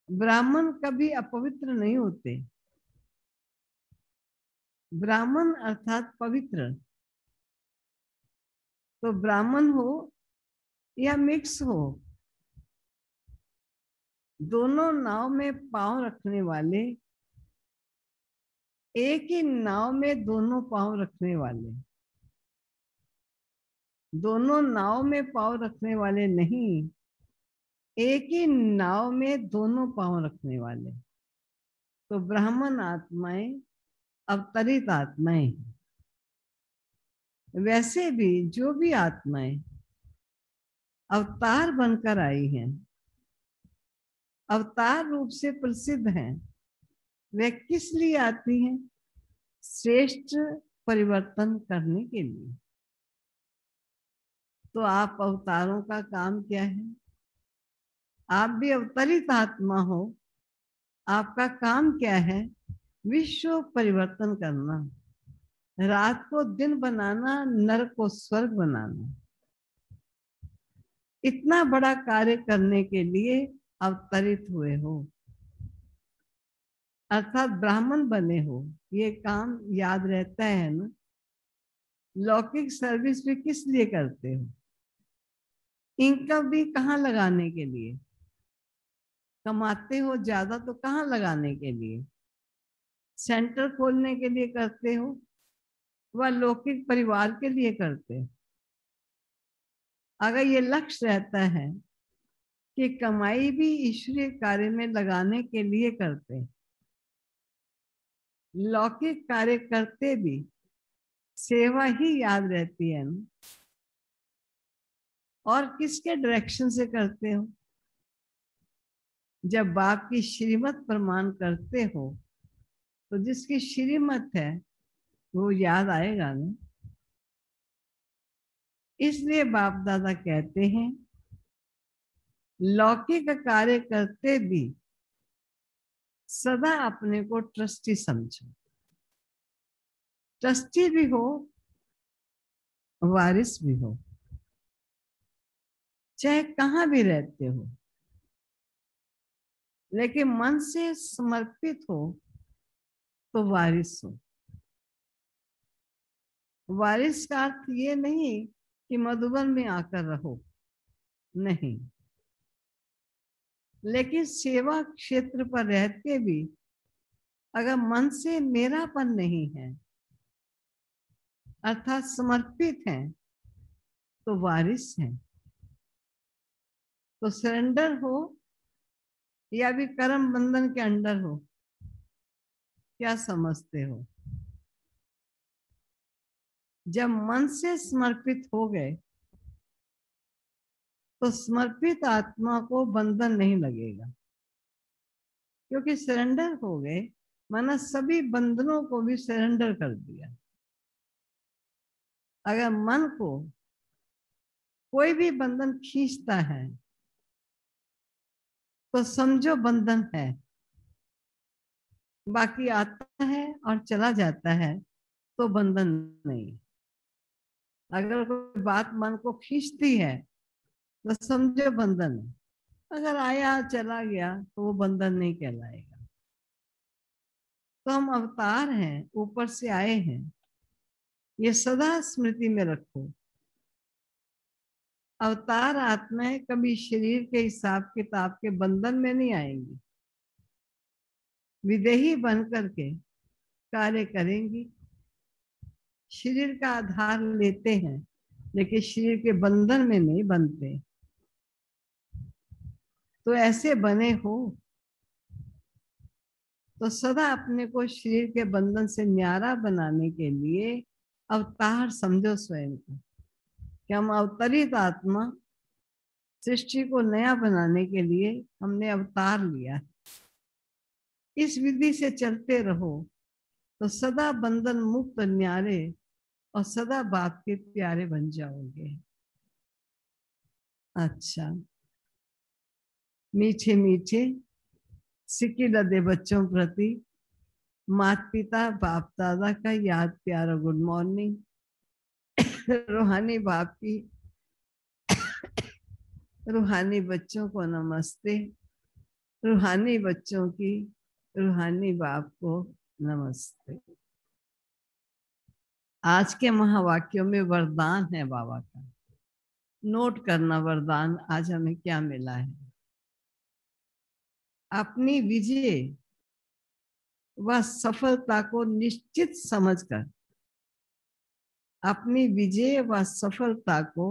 ब्राह्मण कभी अपवित्र नहीं होते। ब्राह्मण अर्थात पवित्र। तो ब्राह्मण हो या मिक्स हो, दोनों नाव में पांव रखने वाले, एक ही नाव में दोनों पांव रखने वाले, दोनों नाव में पांव रखने वाले नहीं, एक ही नाव में दोनों पांव रखने वाले। तो ब्राह्मण आत्माएं अवतरित आत्माएं हैं। वैसे भी जो भी आत्माएं अवतार बनकर आई हैं, अवतार रूप से प्रसिद्ध हैं, वे किस लिए आती हैं? श्रेष्ठ परिवर्तन करने के लिए। तो आप अवतारों का काम क्या है? आप भी अवतरित आत्मा हो। आपका काम क्या है? विश्व परिवर्तन करना, रात को दिन बनाना, नरक को स्वर्ग बनाना। इतना बड़ा कार्य करने के लिए अवतरित हुए हो, अर्थात ब्राह्मण बने हो। ये काम याद रहता है ना? लौकिक सर्विस भी किस लिए करते हो? इनकम भी कहाँ लगाने के लिए? कमाते हो ज्यादा तो कहाँ लगाने के लिए? सेंटर खोलने के लिए करते हो व लौकिक परिवार के लिए करते हो? अगर ये लक्ष्य रहता है कि कमाई भी ईश्वरीय कार्य में लगाने के लिए करते, लौकिक कार्य करते भी सेवा ही याद रहती है ना? और किसके डायरेक्शन से करते हो? जब बाप की श्रीमत प्रमाण करते हो तो जिसकी श्रीमत है वो याद आएगा ना? इसलिए बाप दादा कहते हैं लौकिक कार्य करते भी सदा अपने को ट्रस्टी समझो। ट्रस्टी भी हो, वारिस भी हो, चाहे कहां भी रहते हो, लेकिन मन से समर्पित हो तो वारिस हो। वारिस का अर्थ ये नहीं कि मधुबन में आकर रहो, नहीं, लेकिन सेवा क्षेत्र पर रहते भी अगर मन से मेरापन नहीं है, अर्थात समर्पित हैं, तो वारिस हैं। तो सरेंडर हो या भी कर्म बंधन के अंडर हो, क्या समझते हो? जब मन से समर्पित हो गए तो समर्पित आत्मा को बंधन नहीं लगेगा, क्योंकि सरेंडर हो गए, माना सभी बंधनों को भी सरेंडर कर दिया। अगर मन को कोई भी बंधन खींचता है तो समझो बंधन है, बाकी आता है और चला जाता है तो बंधन नहीं। अगर कोई बात मन को खींचती है तो समझो बंधन है, अगर आया चला गया तो वो बंधन नहीं कहलाएगा। तो हम अवतार हैं, ऊपर से आए हैं, ये सदा स्मृति में रखो। अवतार आत्माएं कभी शरीर के हिसाब किताब के बंधन में नहीं आएंगी, विदेही बन करके कार्य करेंगी। शरीर का आधार लेते हैं लेकिन शरीर के बंधन में नहीं बनते। तो ऐसे बने हो तो सदा अपने को शरीर के बंधन से न्यारा बनाने के लिए अवतार समझो स्वयं को, कि हम अवतरित आत्मा, सृष्टि को नया बनाने के लिए हमने अवतार लिया। इस विधि से चलते रहो तो सदा बंधन मुक्त न्यारे और सदा बाप के प्यारे बन जाओगे। अच्छा, मीठे मीठे सिक्की लदे बच्चों प्रति माता पिता बाप दादा का याद प्यारा गुड मॉर्निंग। रूहानी बाप की रूहानी बच्चों को नमस्ते, रूहानी बच्चों की रूहानी बाप को नमस्ते। आज के महावाक्यों में वरदान है बाबा का, नोट करना वरदान आज हमें क्या मिला है। अपनी विजय व सफलता को निश्चित समझकर, अपनी विजय व सफलता को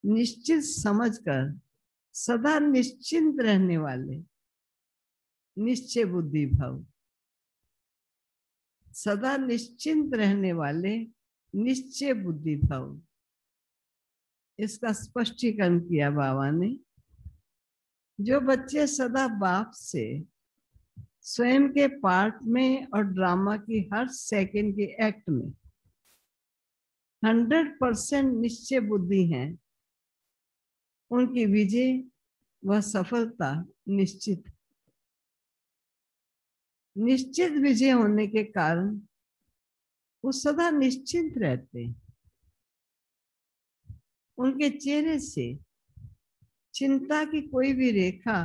निश्चित समझकर सदा निश्चिंत रहने वाले निश्चय बुद्धि भव, सदा निश्चिंत रहने वाले निश्चय बुद्धि भव। इसका स्पष्टीकरण किया बाबा ने। जो बच्चे सदा बाप से स्वयं के पार्ट में और ड्रामा की हर सेकंड के एक्ट में 100% निश्चय बुद्धि हैं, उनकी विजय व सफलता निश्चित। निश्चित विजय होने के कारण वो सदा निश्चिंत रहते हैं। उनके चेहरे से चिंता की कोई भी रेखा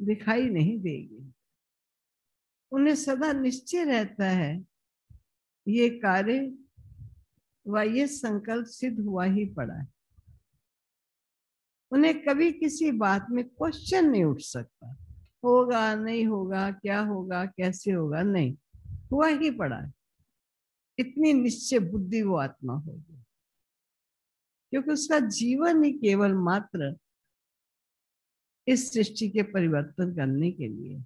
दिखाई नहीं देगी। उन्हें सदा निश्चय रहता है ये कार्य व ये संकल्प सिद्ध हुआ ही पड़ा है। उन्हें कभी किसी बात में क्वेश्चन नहीं उठ सकता, होगा नहीं होगा, क्या होगा, कैसे होगा, नहीं, हुआ ही पड़ा है। इतनी निश्चय बुद्धि वो आत्मा होगी, क्योंकि उसका जीवन ही केवल मात्र इस सृष्टि के परिवर्तन करने के लिए।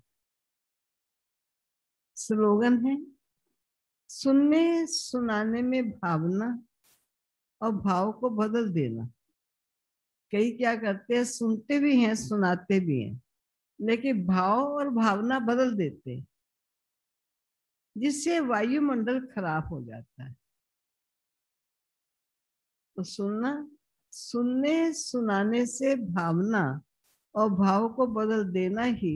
स्लोगन है, सुनने सुनाने में भावना और भाव को बदल देना। कई क्या करते हैं, सुनते भी हैं सुनाते भी हैं, लेकिन भाव और भावना बदल देते हैं, जिससे वायुमंडल खराब हो जाता है। तो सुनने सुनाने से भावना और भाव को बदल देना ही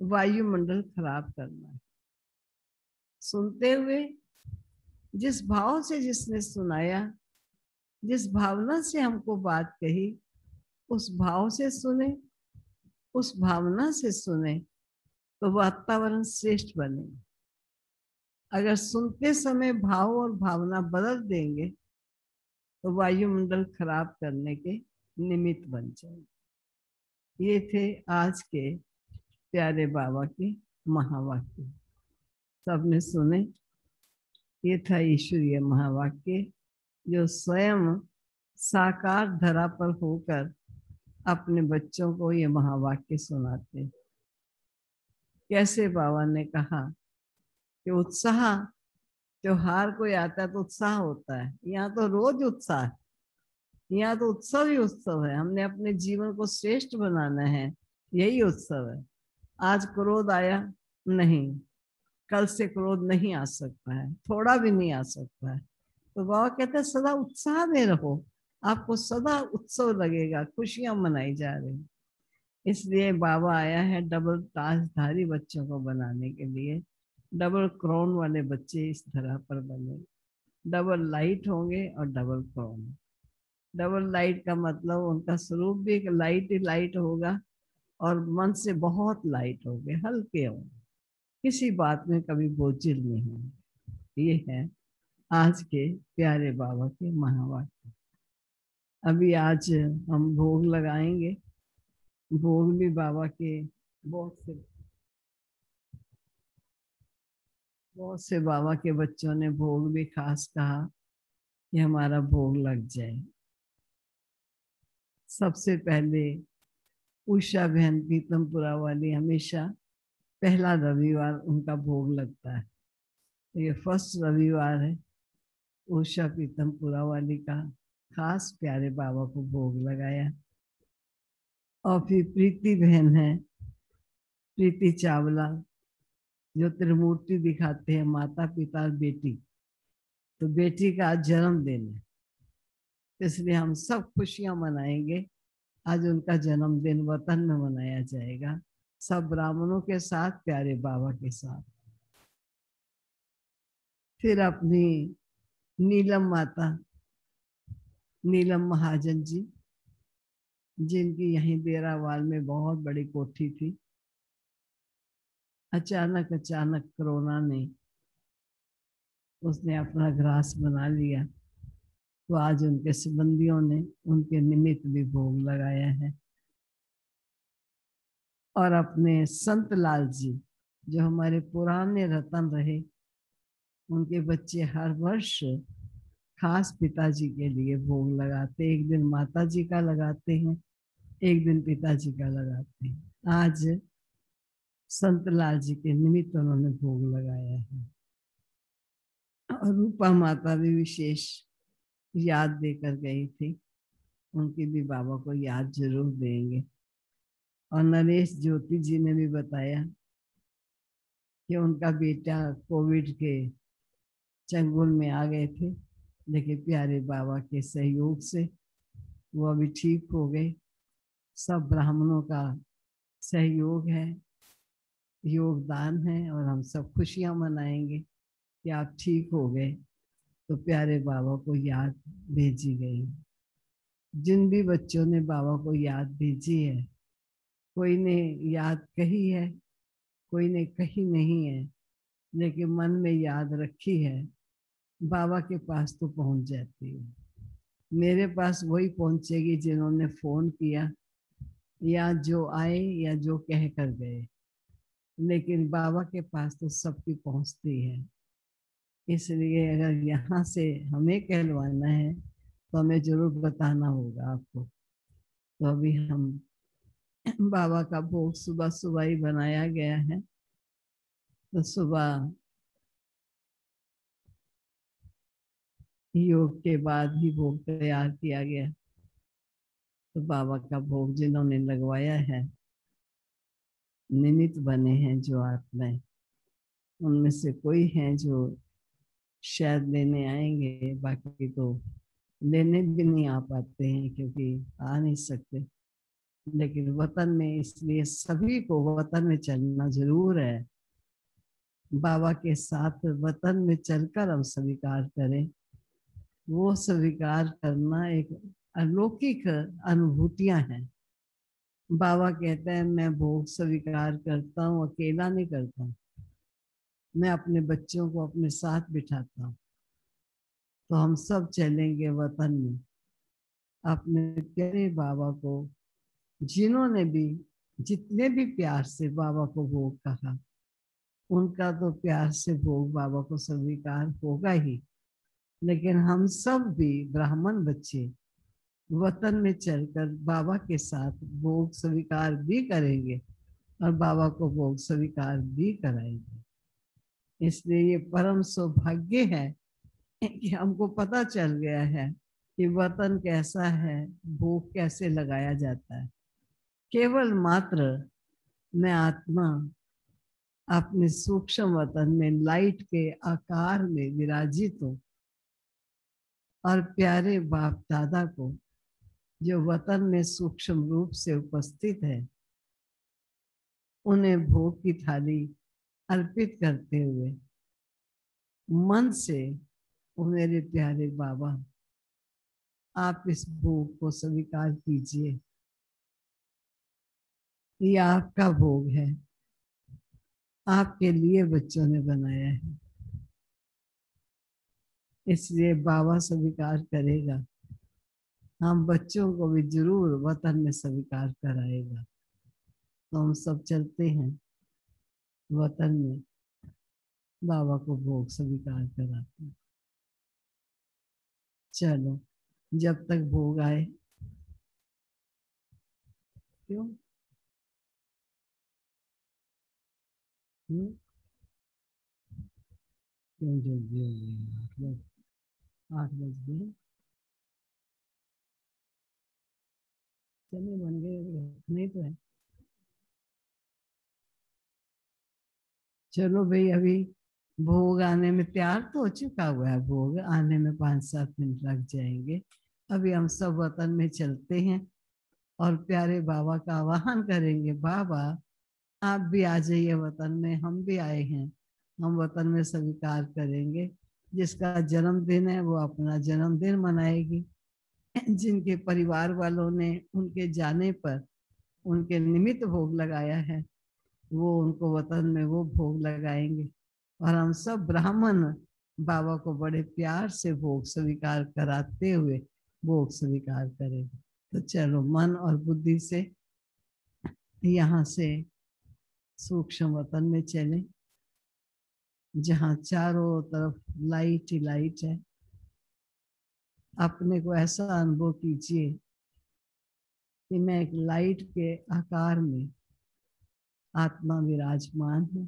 वायुमंडल खराब करना है। सुनते हुए जिस भाव से जिसने सुनाया, जिस भावना से हमको बात कही, उस भाव से सुने, उस भावना से सुने तो वातावरण श्रेष्ठ बने। अगर सुनते समय भाव और भावना बदल देंगे तो वायुमंडल खराब करने के निमित्त बन जाएंगे। ये थे आज के प्यारे बाबा के महावाक्य, सबने सुने। ये था ईश्वरीय महावाक्य जो स्वयं साकार धरा पर होकर अपने बच्चों को ये महावाक्य सुनाते। कैसे बाबा ने कहा कि उत्साह, त्योहार कोई आता है तो उत्साह होता है, यहाँ तो रोज उत्साह है, यहाँ तो उत्सव ही उत्सव है। हमने अपने जीवन को श्रेष्ठ बनाना है, यही उत्सव है। आज क्रोध आया नहीं, कल से क्रोध नहीं आ सकता है, थोड़ा भी नहीं आ सकता है। तो बाबा कहते हैं सदा उत्साह में रहो, आपको सदा उत्सव लगेगा, खुशियां मनाई जा रही। इसलिए बाबा आया है डबल ताजधारी बच्चों को बनाने के लिए। डबल क्राउन वाले बच्चे इस तरह पर बने, डबल लाइट होंगे और डबल क्राउन। डबल लाइट का मतलब उनका स्वरूप भी एक लाइट ही लाइट होगा और मन से बहुत लाइट होंगे, हल्के होंगे, किसी बात में कभी बोझिल नहीं होंगे। ये है आज के प्यारे बाबा के महावाक्य। अभी आज हम भोग लगाएंगे। भोग भी बाबा के बहुत से बाबा के बच्चों ने भोग भी खास कहा कि हमारा भोग लग जाए। सबसे पहले उषा बहन पीतमपुरा वाली हमेशा पहला रविवार उनका भोग लगता है। तो ये फर्स्ट रविवार है उषा पीतमपुरा वाली का, खास प्यारे बाबा को भोग लगाया। और फिर प्रीति बहन है, प्रीति चावला, जो त्रिमूर्ति दिखाते हैं, माता पिता और बेटी। तो बेटी का आज जन्मदिन है, इसलिए हम सब खुशियां मनाएंगे। आज उनका जन्मदिन वतन में मनाया जाएगा, सब ब्राह्मणों के साथ, प्यारे बाबा के साथ। फिर अपनी नीलम माता, नीलम महाजन जी, जिनकी यहीं देरावाल में बहुत बड़ी कोठी थी। अचानक कोरोना ने उसने अपना ग्रास बना लिया, तो आज उनके संबंधियों ने उनके निमित्त भी भोग लगाया है। और अपने संत लाल जी, जो हमारे पुराने रतन रहे, उनके बच्चे हर वर्ष खास पिताजी के लिए भोग लगाते। एक दिन माता जी का लगाते हैं, एक दिन पिताजी का लगाते हैं। आज संत लाल जी के निमित्त उन्होंने भोग लगाया है। और रूपा माता भी विशेष याद देकर गई थी, उनकी भी बाबा को याद जरूर देंगे। और नरेश ज्योति जी ने भी बताया कि उनका बेटा कोविड के चंगुल में आ गए थे, लेकिन प्यारे बाबा के सहयोग से वो अभी ठीक हो गए। सब ब्राह्मणों का सहयोग है, योगदान है, और हम सब खुशियां मनाएंगे कि आप ठीक हो गए। तो प्यारे बाबा को याद भेजी गई। जिन भी बच्चों ने बाबा को याद भेजी है, कोई ने याद कही है, कोई ने कही नहीं है, लेकिन मन में याद रखी है, बाबा के पास तो पहुंच जाती है। मेरे पास वही पहुंचेगी जिन्होंने फोन किया, या जो आए, या जो कह कर गए, लेकिन बाबा के पास तो सबकी पहुंचती है। इसलिए अगर यहाँ से हमें कहलवाना है तो हमें जरूर बताना होगा आपको। तो अभी हम बाबा का भोग सुबह सुबह ही बनाया गया है। तो सुबह योग के बाद ही भोग तैयार किया गया। तो बाबा का भोग जिन्होंने लगवाया है, निमित्त बने हैं जो आत्माएं, उनमें से कोई हैं जो शायद लेने आएंगे, बाकी तो लेने भी नहीं आ पाते हैं क्योंकि आ नहीं सकते। लेकिन वतन में, इसलिए सभी को वतन में चलना जरूर है। बाबा के साथ वतन में चलकर हम स्वीकार करें। वो स्वीकार करना एक अलौकिक अनुभूतियां हैं। बाबा कहते हैं मैं भोग स्वीकार करता हूँ, अकेला नहीं करता हूँ, मैं अपने बच्चों को अपने साथ बिठाता हूँ। तो हम सब चलेंगे वतन में अपने प्यारे बाबा को, जिन्होंने भी, जितने भी प्यार से बाबा को भोग कहा, उनका तो प्यार से भोग बाबा को स्वीकार होगा ही। लेकिन हम सब भी ब्राह्मण बच्चे वतन में चलकर बाबा के साथ भोग स्वीकार भी करेंगे और बाबा को भोग स्वीकार भी कराएंगे। इसलिए ये परम सौभाग्य है कि हमको पता चल गया है कि वतन कैसा है, भोग कैसे लगाया जाता है। केवल मात्र मैं आत्मा अपने सूक्ष्म वतन में लाइट के आकार में विराजित हूँ, और प्यारे बाप दादा को जो वतन में सूक्ष्म रूप से उपस्थित है, उन्हें भोग की थाली अर्पित करते हुए मन से, ओ मेरे प्यारे बाबा, आप इस भोग को स्वीकार कीजिए। ये आपका भोग है, आपके लिए बच्चों ने बनाया है, इसलिए बाबा स्वीकार करेगा। हम बच्चों को भी जरूर वतन में स्वीकार कराएगा। तो हम सब चलते हैं वतन में, बाबा को भोग स्वीकार कराते हैं। चलो, जब तक भोग आए। क्यों? हम्म? क्यों जल्दी हो गई? 8 बज गए। चने बन गए, नहीं तो है। चलो भाई, अभी भोग आने में तैयार तो हो चुका हुआ है, भोग आने में 5-7 मिनट लग जाएंगे। अभी हम सब वतन में चलते हैं और प्यारे बाबा का आह्वान करेंगे, बाबा आप भी आ जाइए वतन में, हम भी आए हैं। हम वतन में स्वीकार करेंगे। जिसका जन्मदिन है वो अपना जन्मदिन मनाएगी। जिनके परिवार वालों ने उनके जाने पर उनके निमित्त भोग लगाया है, वो उनको वतन में वो भोग लगाएंगे। और हम सब ब्राह्मण बाबा को बड़े प्यार से भोग स्वीकार कराते हुए भोग स्वीकार करेंगे। तो चलो, मन और बुद्धि से यहाँ से सूक्ष्म वतन में चलें, जहाँ चारों तरफ लाइट ही लाइट है। अपने को ऐसा अनुभव कीजिए कि मैं एक लाइट के आकार में आत्मा विराजमान हूँ।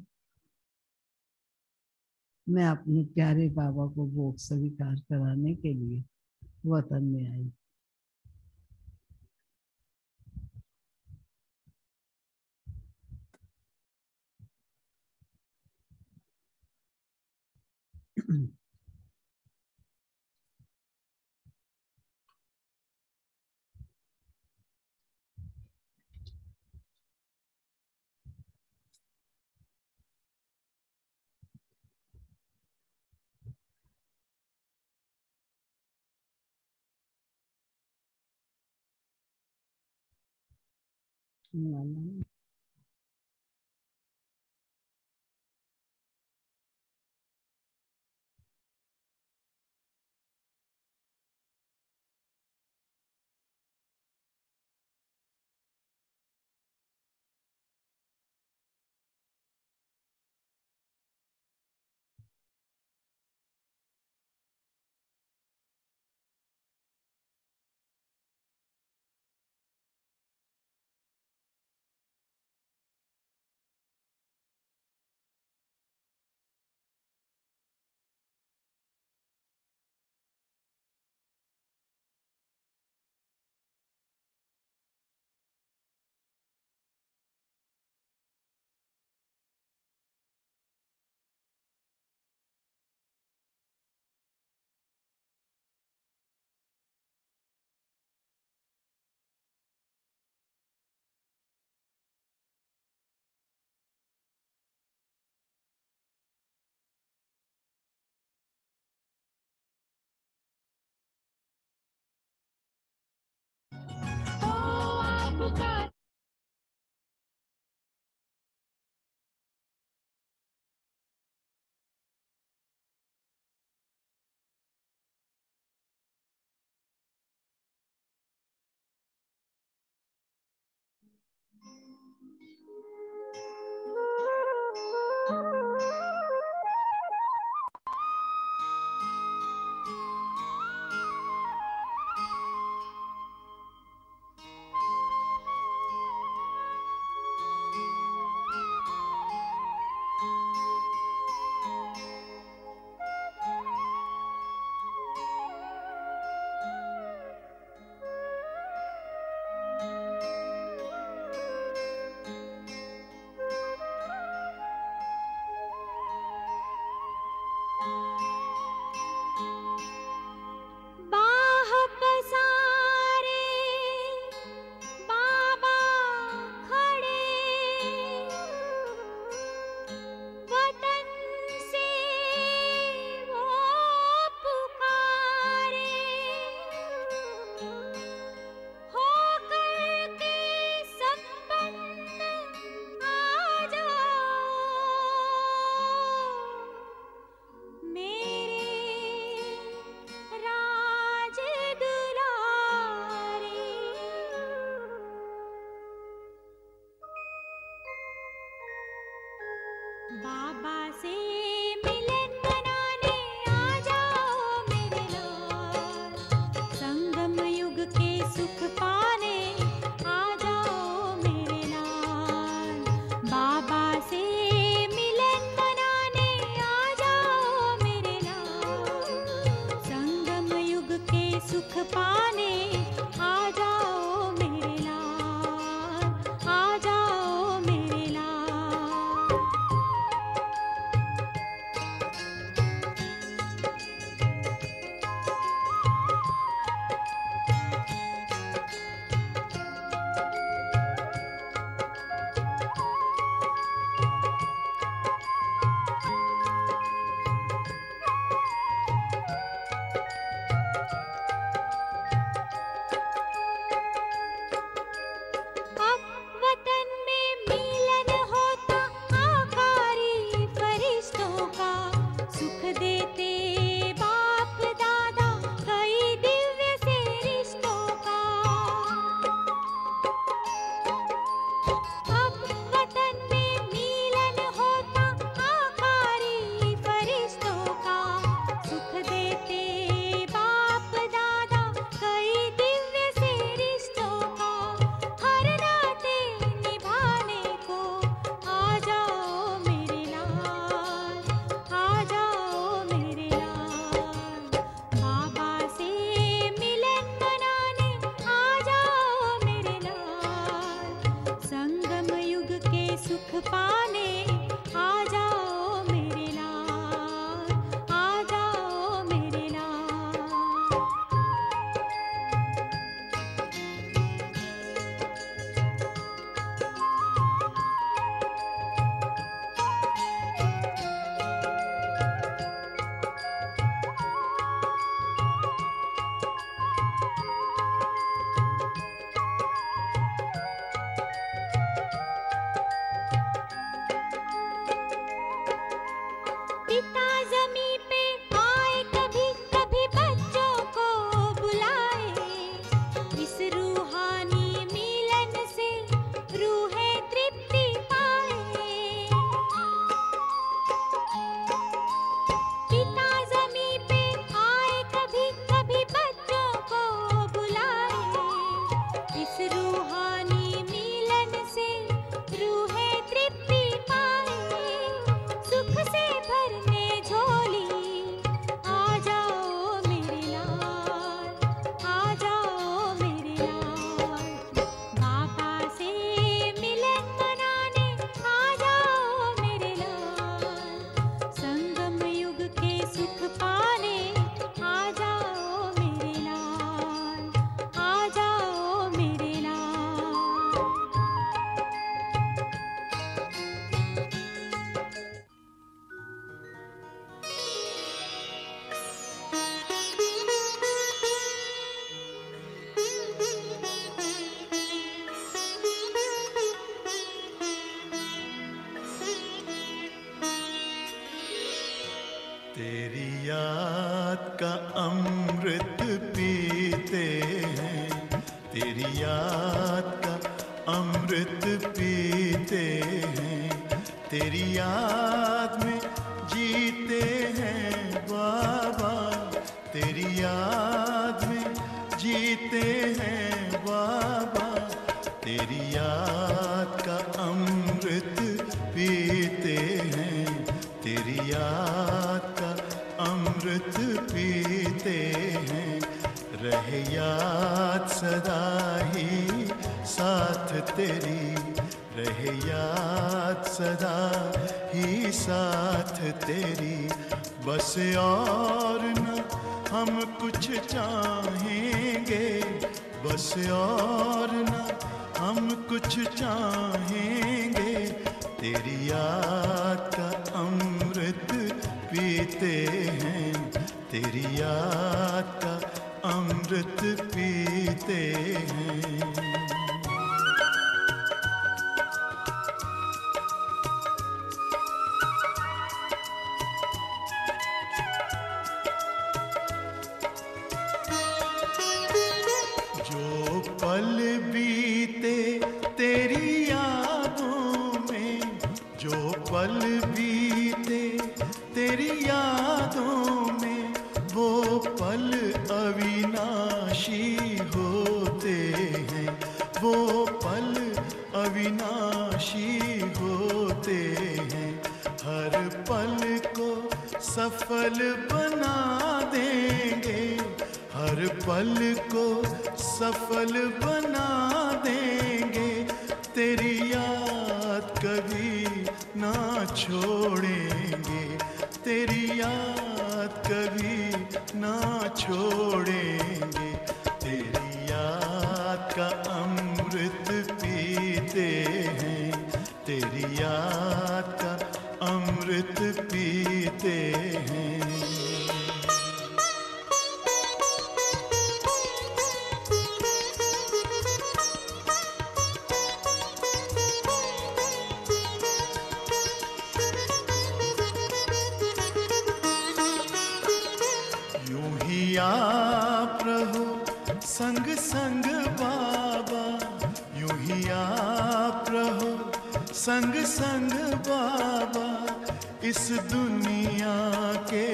मैं अपने प्यारे बाबा को भोग स्वीकार कराने के लिए वतन में आई। सुख पाने आ जाओ मेरे लाल, आ जाओ मेरे लाल। अब वतन में मिलन होता आकारी फरिश्तों का, सुख देते बाप दादा कई दिव्य से रिश्तों का। अब वतन में मिलन होता आकारी फरिश्तों का, सुख देते बाप दादा कई दिव्य से रिश्तों का। हर नाते निभाने को आ जाओ मेरे लाल, आ जाओ मेरे लाल। बाबा से मिलन मनाने आ जाओ मेरे लाल। संगम युग के सुख पाने आ जाओ मेरे लाल, आ जाओ मेरे लाल। पिता जमी पे आए कभी कभी बच्चों को बुलाए, इस रूहानी मिलन से रूहें तृप्ति पाए। पिता जमी पे आए कभी कभी बच्चों को बुलाए, इस रूहानी मिलन से रूहें तृप्ति पाए। सुख से भरने झोली आ जाओ मेरे लाल, आ जाओ मेरे लाल। बाबा से मिलन मनाने आ जाओ मेरे लाल। संगम युग के सुख पाने आ जाओ मेरे लाल, आ जाओ मेरे लाल। तेरी याद का अमृत पीते हैं, तेरी याद का अमृत पीते हैं। तेरी याद में जीते हैं बाबा, तेरी याद में जीते हैं बाबा। तेरी याद का अमृत पीते हैं, तेरी याद का अमृत पीते हैं। रहे याद सदा ही साथ तेरी, रहे याद सदा ही साथ तेरी। बस और न हम कुछ चाहेंगे, बस और न हम कुछ चाहेंगे। तेरी याद का अमृत पीते हैं, तेरी याद का अमृत पीते हैं। जो पल बीते तेरी यादों में, जो पल बीते तेरी यादों में, वो पल अविनाशी होते हैं, वो पल अविनाशी होते हैं। हर पल को सफल बना देंगे, हर पल को सफल बना देंगे, तेरी याद कभी ना छोड़ेंगे, तेरी याद कभी ना छोड़ेंगे। तेरी याद का अमृत पीते हैं, तेरी याद का अमृत पीते हैं। यूं ही आप रहो संग संग बाबा, यूं ही आप रहो संग संग बाबा। इस दुनिया के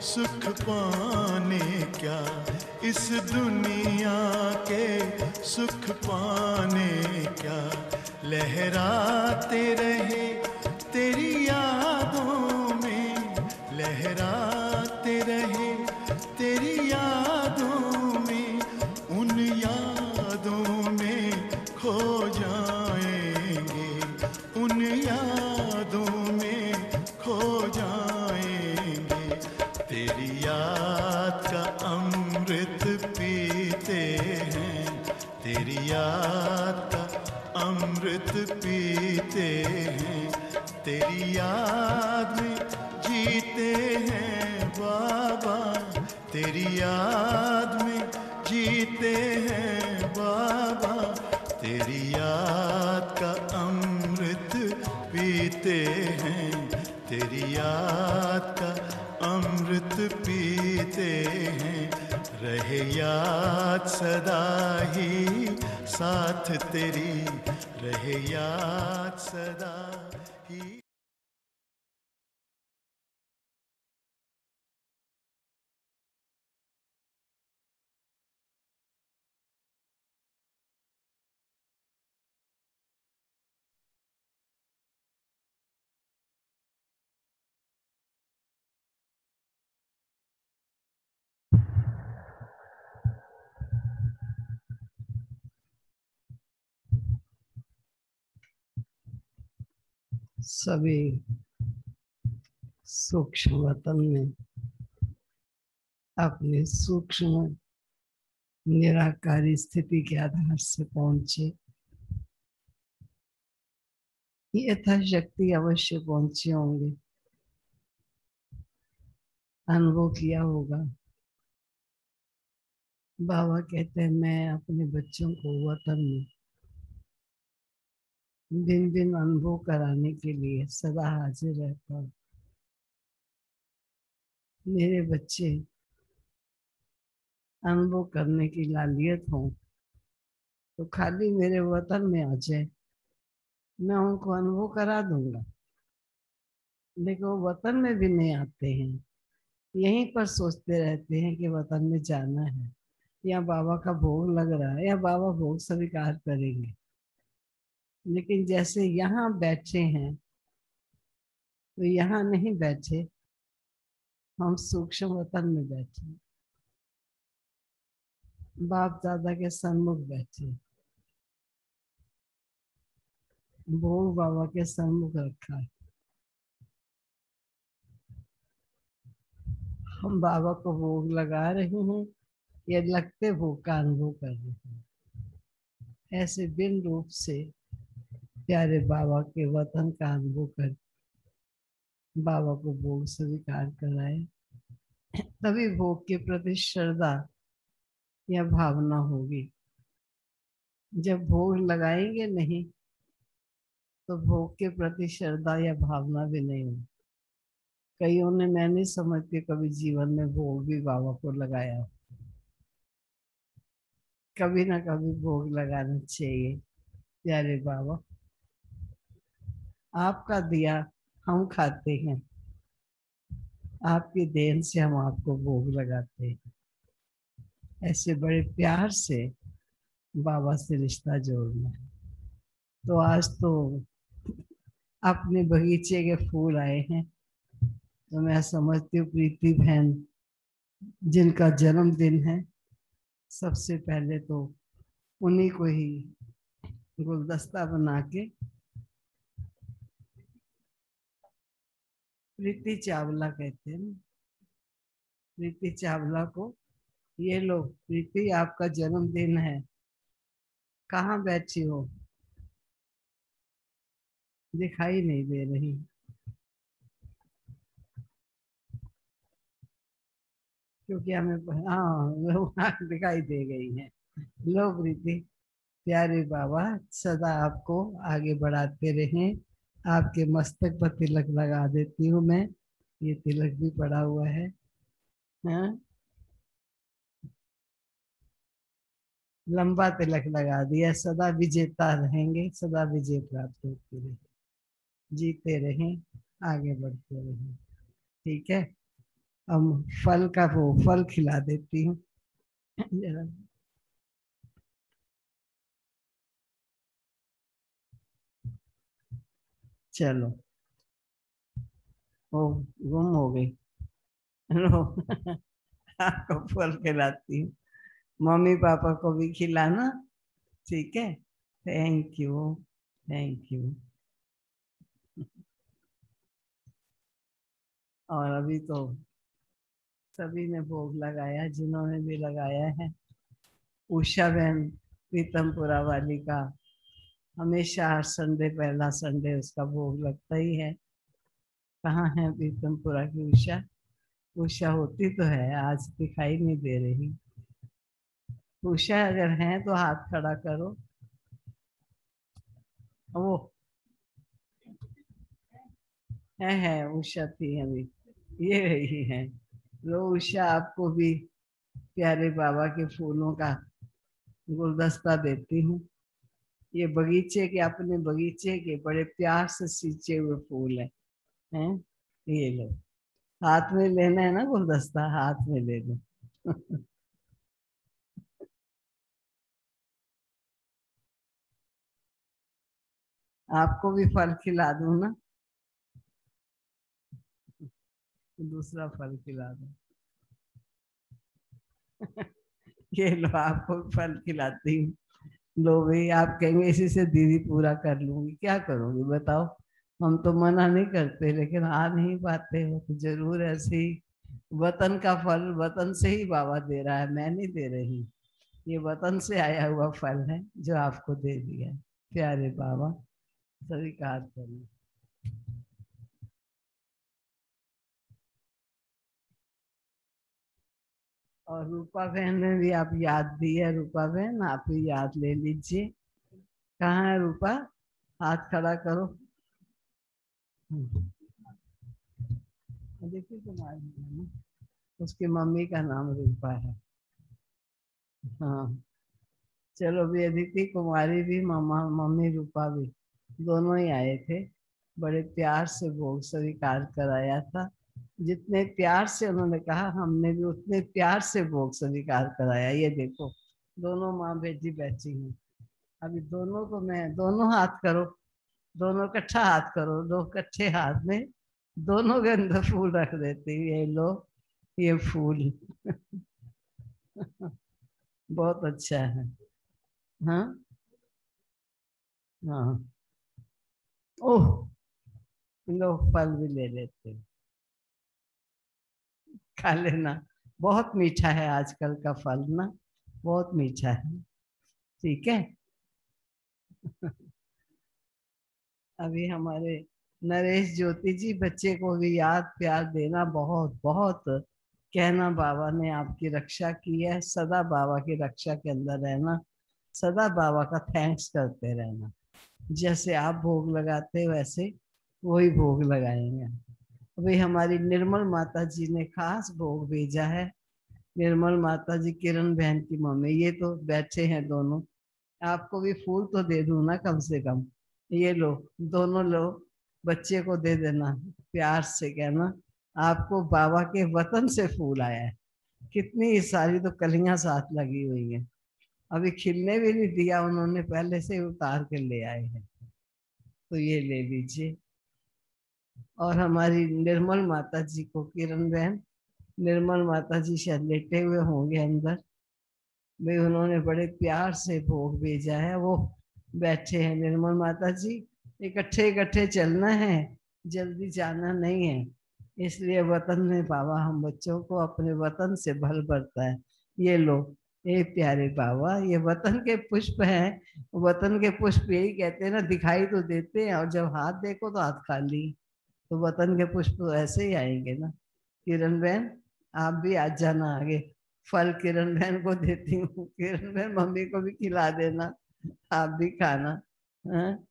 सुख पाने क्या, इस दुनिया के सुख पाने क्या, लहराते रहे तेरी यादों में, लहराते रहे तेरी यादों में, उन यादों में खो जाएंगे, उन यादों में खो जाएंगे। तेरी याद का अमृत पीते हैं, तेरी याद का अमृत पीते हैं। तेरी याद में जीते हैं बाबा, तेरी याद में जीते हैं बाबा। तेरी याद का अमृत पीते हैं, तेरी याद का अमृत पीते हैं। रहे याद सदा ही साथ तेरी, रहे याद सदा ही। सभी सूक्ष्म वतन में अपने सूक्ष्म निराकारी स्थिति के आधार से पहुंचे, यथाशक्ति अवश्य पहुंचे होंगे। अनुभव किया होगा, बाबा कहते हैं मैं अपने बच्चों को वतन में दिन दिन अनुभव कराने के लिए सदा हाजिर रहता हूँ। मेरे बच्चे अनुभव करने की लालियत हो तो खाली मेरे वतन में आ जाए, मैं उनको अनुभव करा दूंगा। लेकिन वो वतन में भी नहीं आते हैं, यहीं पर सोचते रहते हैं कि वतन में जाना है, या बाबा का भोग लग रहा है, या बाबा भोग स्वीकार करेंगे। लेकिन जैसे यहाँ बैठे हैं तो यहाँ नहीं बैठे, हम सूक्ष्म वतन में बैठे, बाप दादा के सन्मुख बैठे, भोग बाबा के सन्मुख रखा है। हम बाबा को भोग लगा रहे हैं या लगते भोग का अनुभव कर रहे हैं। ऐसे बिन रूप से प्यारे बाबा के वतन का अनुभव कर बाबा को भोग स्वीकार कराए, तभी भोग के प्रति श्रद्धा या भावना होगी। जब भोग लगाएंगे नहीं तो भोग के प्रति श्रद्धा या भावना भी नहीं होगी। कईयों ने, मैं नहीं समझती, कभी जीवन में भोग भी बाबा को लगाया। कभी ना कभी भोग लगाना चाहिए। प्यारे बाबा, आपका दिया हम खाते हैं, आपकी देन से हम आपको भोग लगाते हैं। ऐसे बड़े प्यार से बाबा से रिश्ता जोड़ना है। तो आज तो अपने बगीचे के फूल आए हैं, तो मैं समझती हूँ प्रीति बहन जिनका जन्मदिन है, सबसे पहले तो उन्हीं को ही गुलदस्ता बना के, प्रीति चावला कहते हैं ना, प्रीति चावला को, ये लो प्रीति आपका जन्मदिन है, कहाँ बैठी हो, दिखाई नहीं दे रही, क्योंकि हमें, हाँ दिखाई दे गई है। लो प्रीति, प्यारे बाबा सदा आपको आगे बढ़ाते रहें। आपके मस्तक पर तिलक लगा देती हूँ मैं, ये तिलक भी पड़ा हुआ है। हाँ, लंबा तिलक लगा दिया। सदा विजेता रहेंगे, सदा विजय प्राप्त होती रहे, जीते रहें, आगे बढ़ते रहें। ठीक है, अब फल का वो फल खिला देती हूँ जरा। चलो, ओ गुम हो गई। लो आपको फल खिलाती हूँ, मम्मी पापा को भी खिलाना, ठीक है। Thank you, thank you. और अभी तो सभी ने भोग लगाया, जिन्होंने भी लगाया है। उषा बहन पीतमपुरा वाली का हमेशा हर संडे, पहला संडे उसका भोग लगता ही है। कहाँ है पीतमपुरा की उषा? उषा होती तो है, आज दिखाई नहीं दे रही। उषा अगर है तो हाथ खड़ा करो। वो है उषा थी अभी, ये रही है। लो उषा, आपको भी प्यारे बाबा के फूलों का गुलदस्ता देती हूँ। ये बगीचे के, अपने बगीचे के बड़े प्यार से सींचे हुए फूल हैं। ये लो, हाथ में लेना है ना गुलदस्ता, हाथ में ले लो। आपको भी फल खिला दूं ना? दूसरा फल खिला दूं। ये लो, आपको भी फल खिलाती हूँ। लो भाई, आप कहेंगे इसी से दीदी पूरा कर लूंगी, क्या करूंगी बताओ? हम तो मना नहीं करते, लेकिन आ नहीं पाते हो तो जरूर ऐसे ही। वतन का फल वतन से ही बाबा दे रहा है, मैं नहीं दे रही। ये वतन से आया हुआ फल है जो आपको दे दिया है। प्यारे बाबा स्वीकार करें। और रूपा बहन ने भी आप याद दी है, रूपा बहन आप भी याद ले लीजिए। कहाँ है रूपा? हाथ खड़ा करो। देखिए तुम्हारी है, उसकी मम्मी का नाम रूपा है। हाँ, चलो भी, अदिति कुमारी भी, मम्मा मम्मी रूपा भी, दोनों ही आए थे। बड़े प्यार से भोग स्वीकार कराया था। जितने प्यार से उन्होंने कहा, हमने भी उतने प्यार से भोग स्वीकार कराया। ये देखो, दोनों माँ बेटी बैठी हैं। अभी दोनों को मैं, दोनों हाथ करो, दोनों इकट्ठा हाथ करो, दो इकट्ठे हाथ में दोनों के अंदर फूल रख देती हूँ। ये लो, ये फूल बहुत अच्छा है। हाँ हाँ, ओह, लो फल भी ले लेते हैं, खा लेना। बहुत मीठा है आजकल का फल ना, बहुत मीठा है। ठीक है। अभी हमारे नरेश ज्योति जी, बच्चे को भी याद प्यार देना, बहुत बहुत कहना बाबा ने आपकी रक्षा की है। सदा बाबा की रक्षा के अंदर रहना, सदा बाबा का थैंक्स करते रहना। जैसे आप भोग लगाते हो वैसे वही भोग लगाएंगे। अभी हमारी निर्मल माता जी ने खास भोग भेजा है। निर्मल माता जी, किरण बहन की मम्मी, ये तो बैठे हैं दोनों। आपको भी फूल तो दे दूं ना कम से कम। ये लो, दोनों लो, बच्चे को दे देना, प्यार से कहना आपको बाबा के वतन से फूल आया है। कितनी सारी तो कलियां साथ लगी हुई हैं, अभी खिलने भी नहीं दिया उन्होंने, पहले से उतार के ले आए हैं। तो ये ले लीजिए। और हमारी निर्मल माता जी को, किरण बहन, निर्मल माता जी शायद लेटे हुए होंगे अंदर। भाई उन्होंने बड़े प्यार से भोग भेजा है। वो बैठे हैं निर्मल माता जी, इकट्ठे इकट्ठे चलना है, जल्दी जाना नहीं है। इसलिए वतन में बाबा हम बच्चों को अपने वतन से भल भरता है। ये लो, ए प्यारे बाबा, ये वतन के पुष्प हैं। वतन के पुष्प यही कहते हैं ना, दिखाई तो देते हैं और जब हाथ देखो तो हाथ खाली। तो वतन के पुष्प तो ऐसे ही आएंगे ना। किरण बहन, आप भी आज जाना आगे, फल किरण बहन को देती हूँ। किरण बहन मम्मी को भी खिला देना, आप भी खाना। हाँ?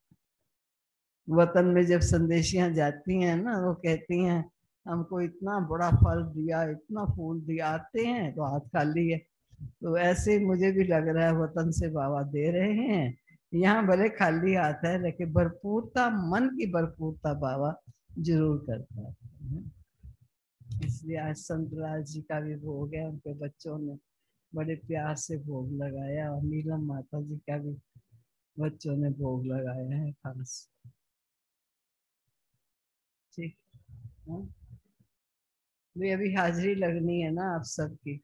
वतन में जब संदेशियां जाती हैं ना, वो कहती हैं हमको इतना बड़ा फल दिया, इतना फूल दिया, आते हैं तो हाथ खाली है। तो ऐसे ही मुझे भी लग रहा है वतन से बाबा दे रहे हैं। यहाँ भले खाली हाथ है, लेकिन भरपूरता, मन की भरपूरता बाबा जरूर करता है। इसलिए आज संतलाल जी का भी भोग है, उनके बच्चों ने बड़े प्यार से भोग लगाया, और नीलम माता जी का भी बच्चों ने भोग लगाया है खास। ठीक। हाँ? भी अभी हाजिरी लगनी है ना आप सबकी,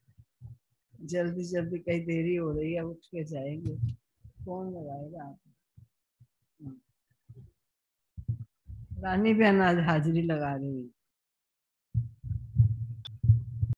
जल्दी जल्दी, कहीं देरी हो रही है, उठ के जाएंगे। कौन लगाएगा आप? हाँ। रानी बहन आज हाजिरी लगा रही है।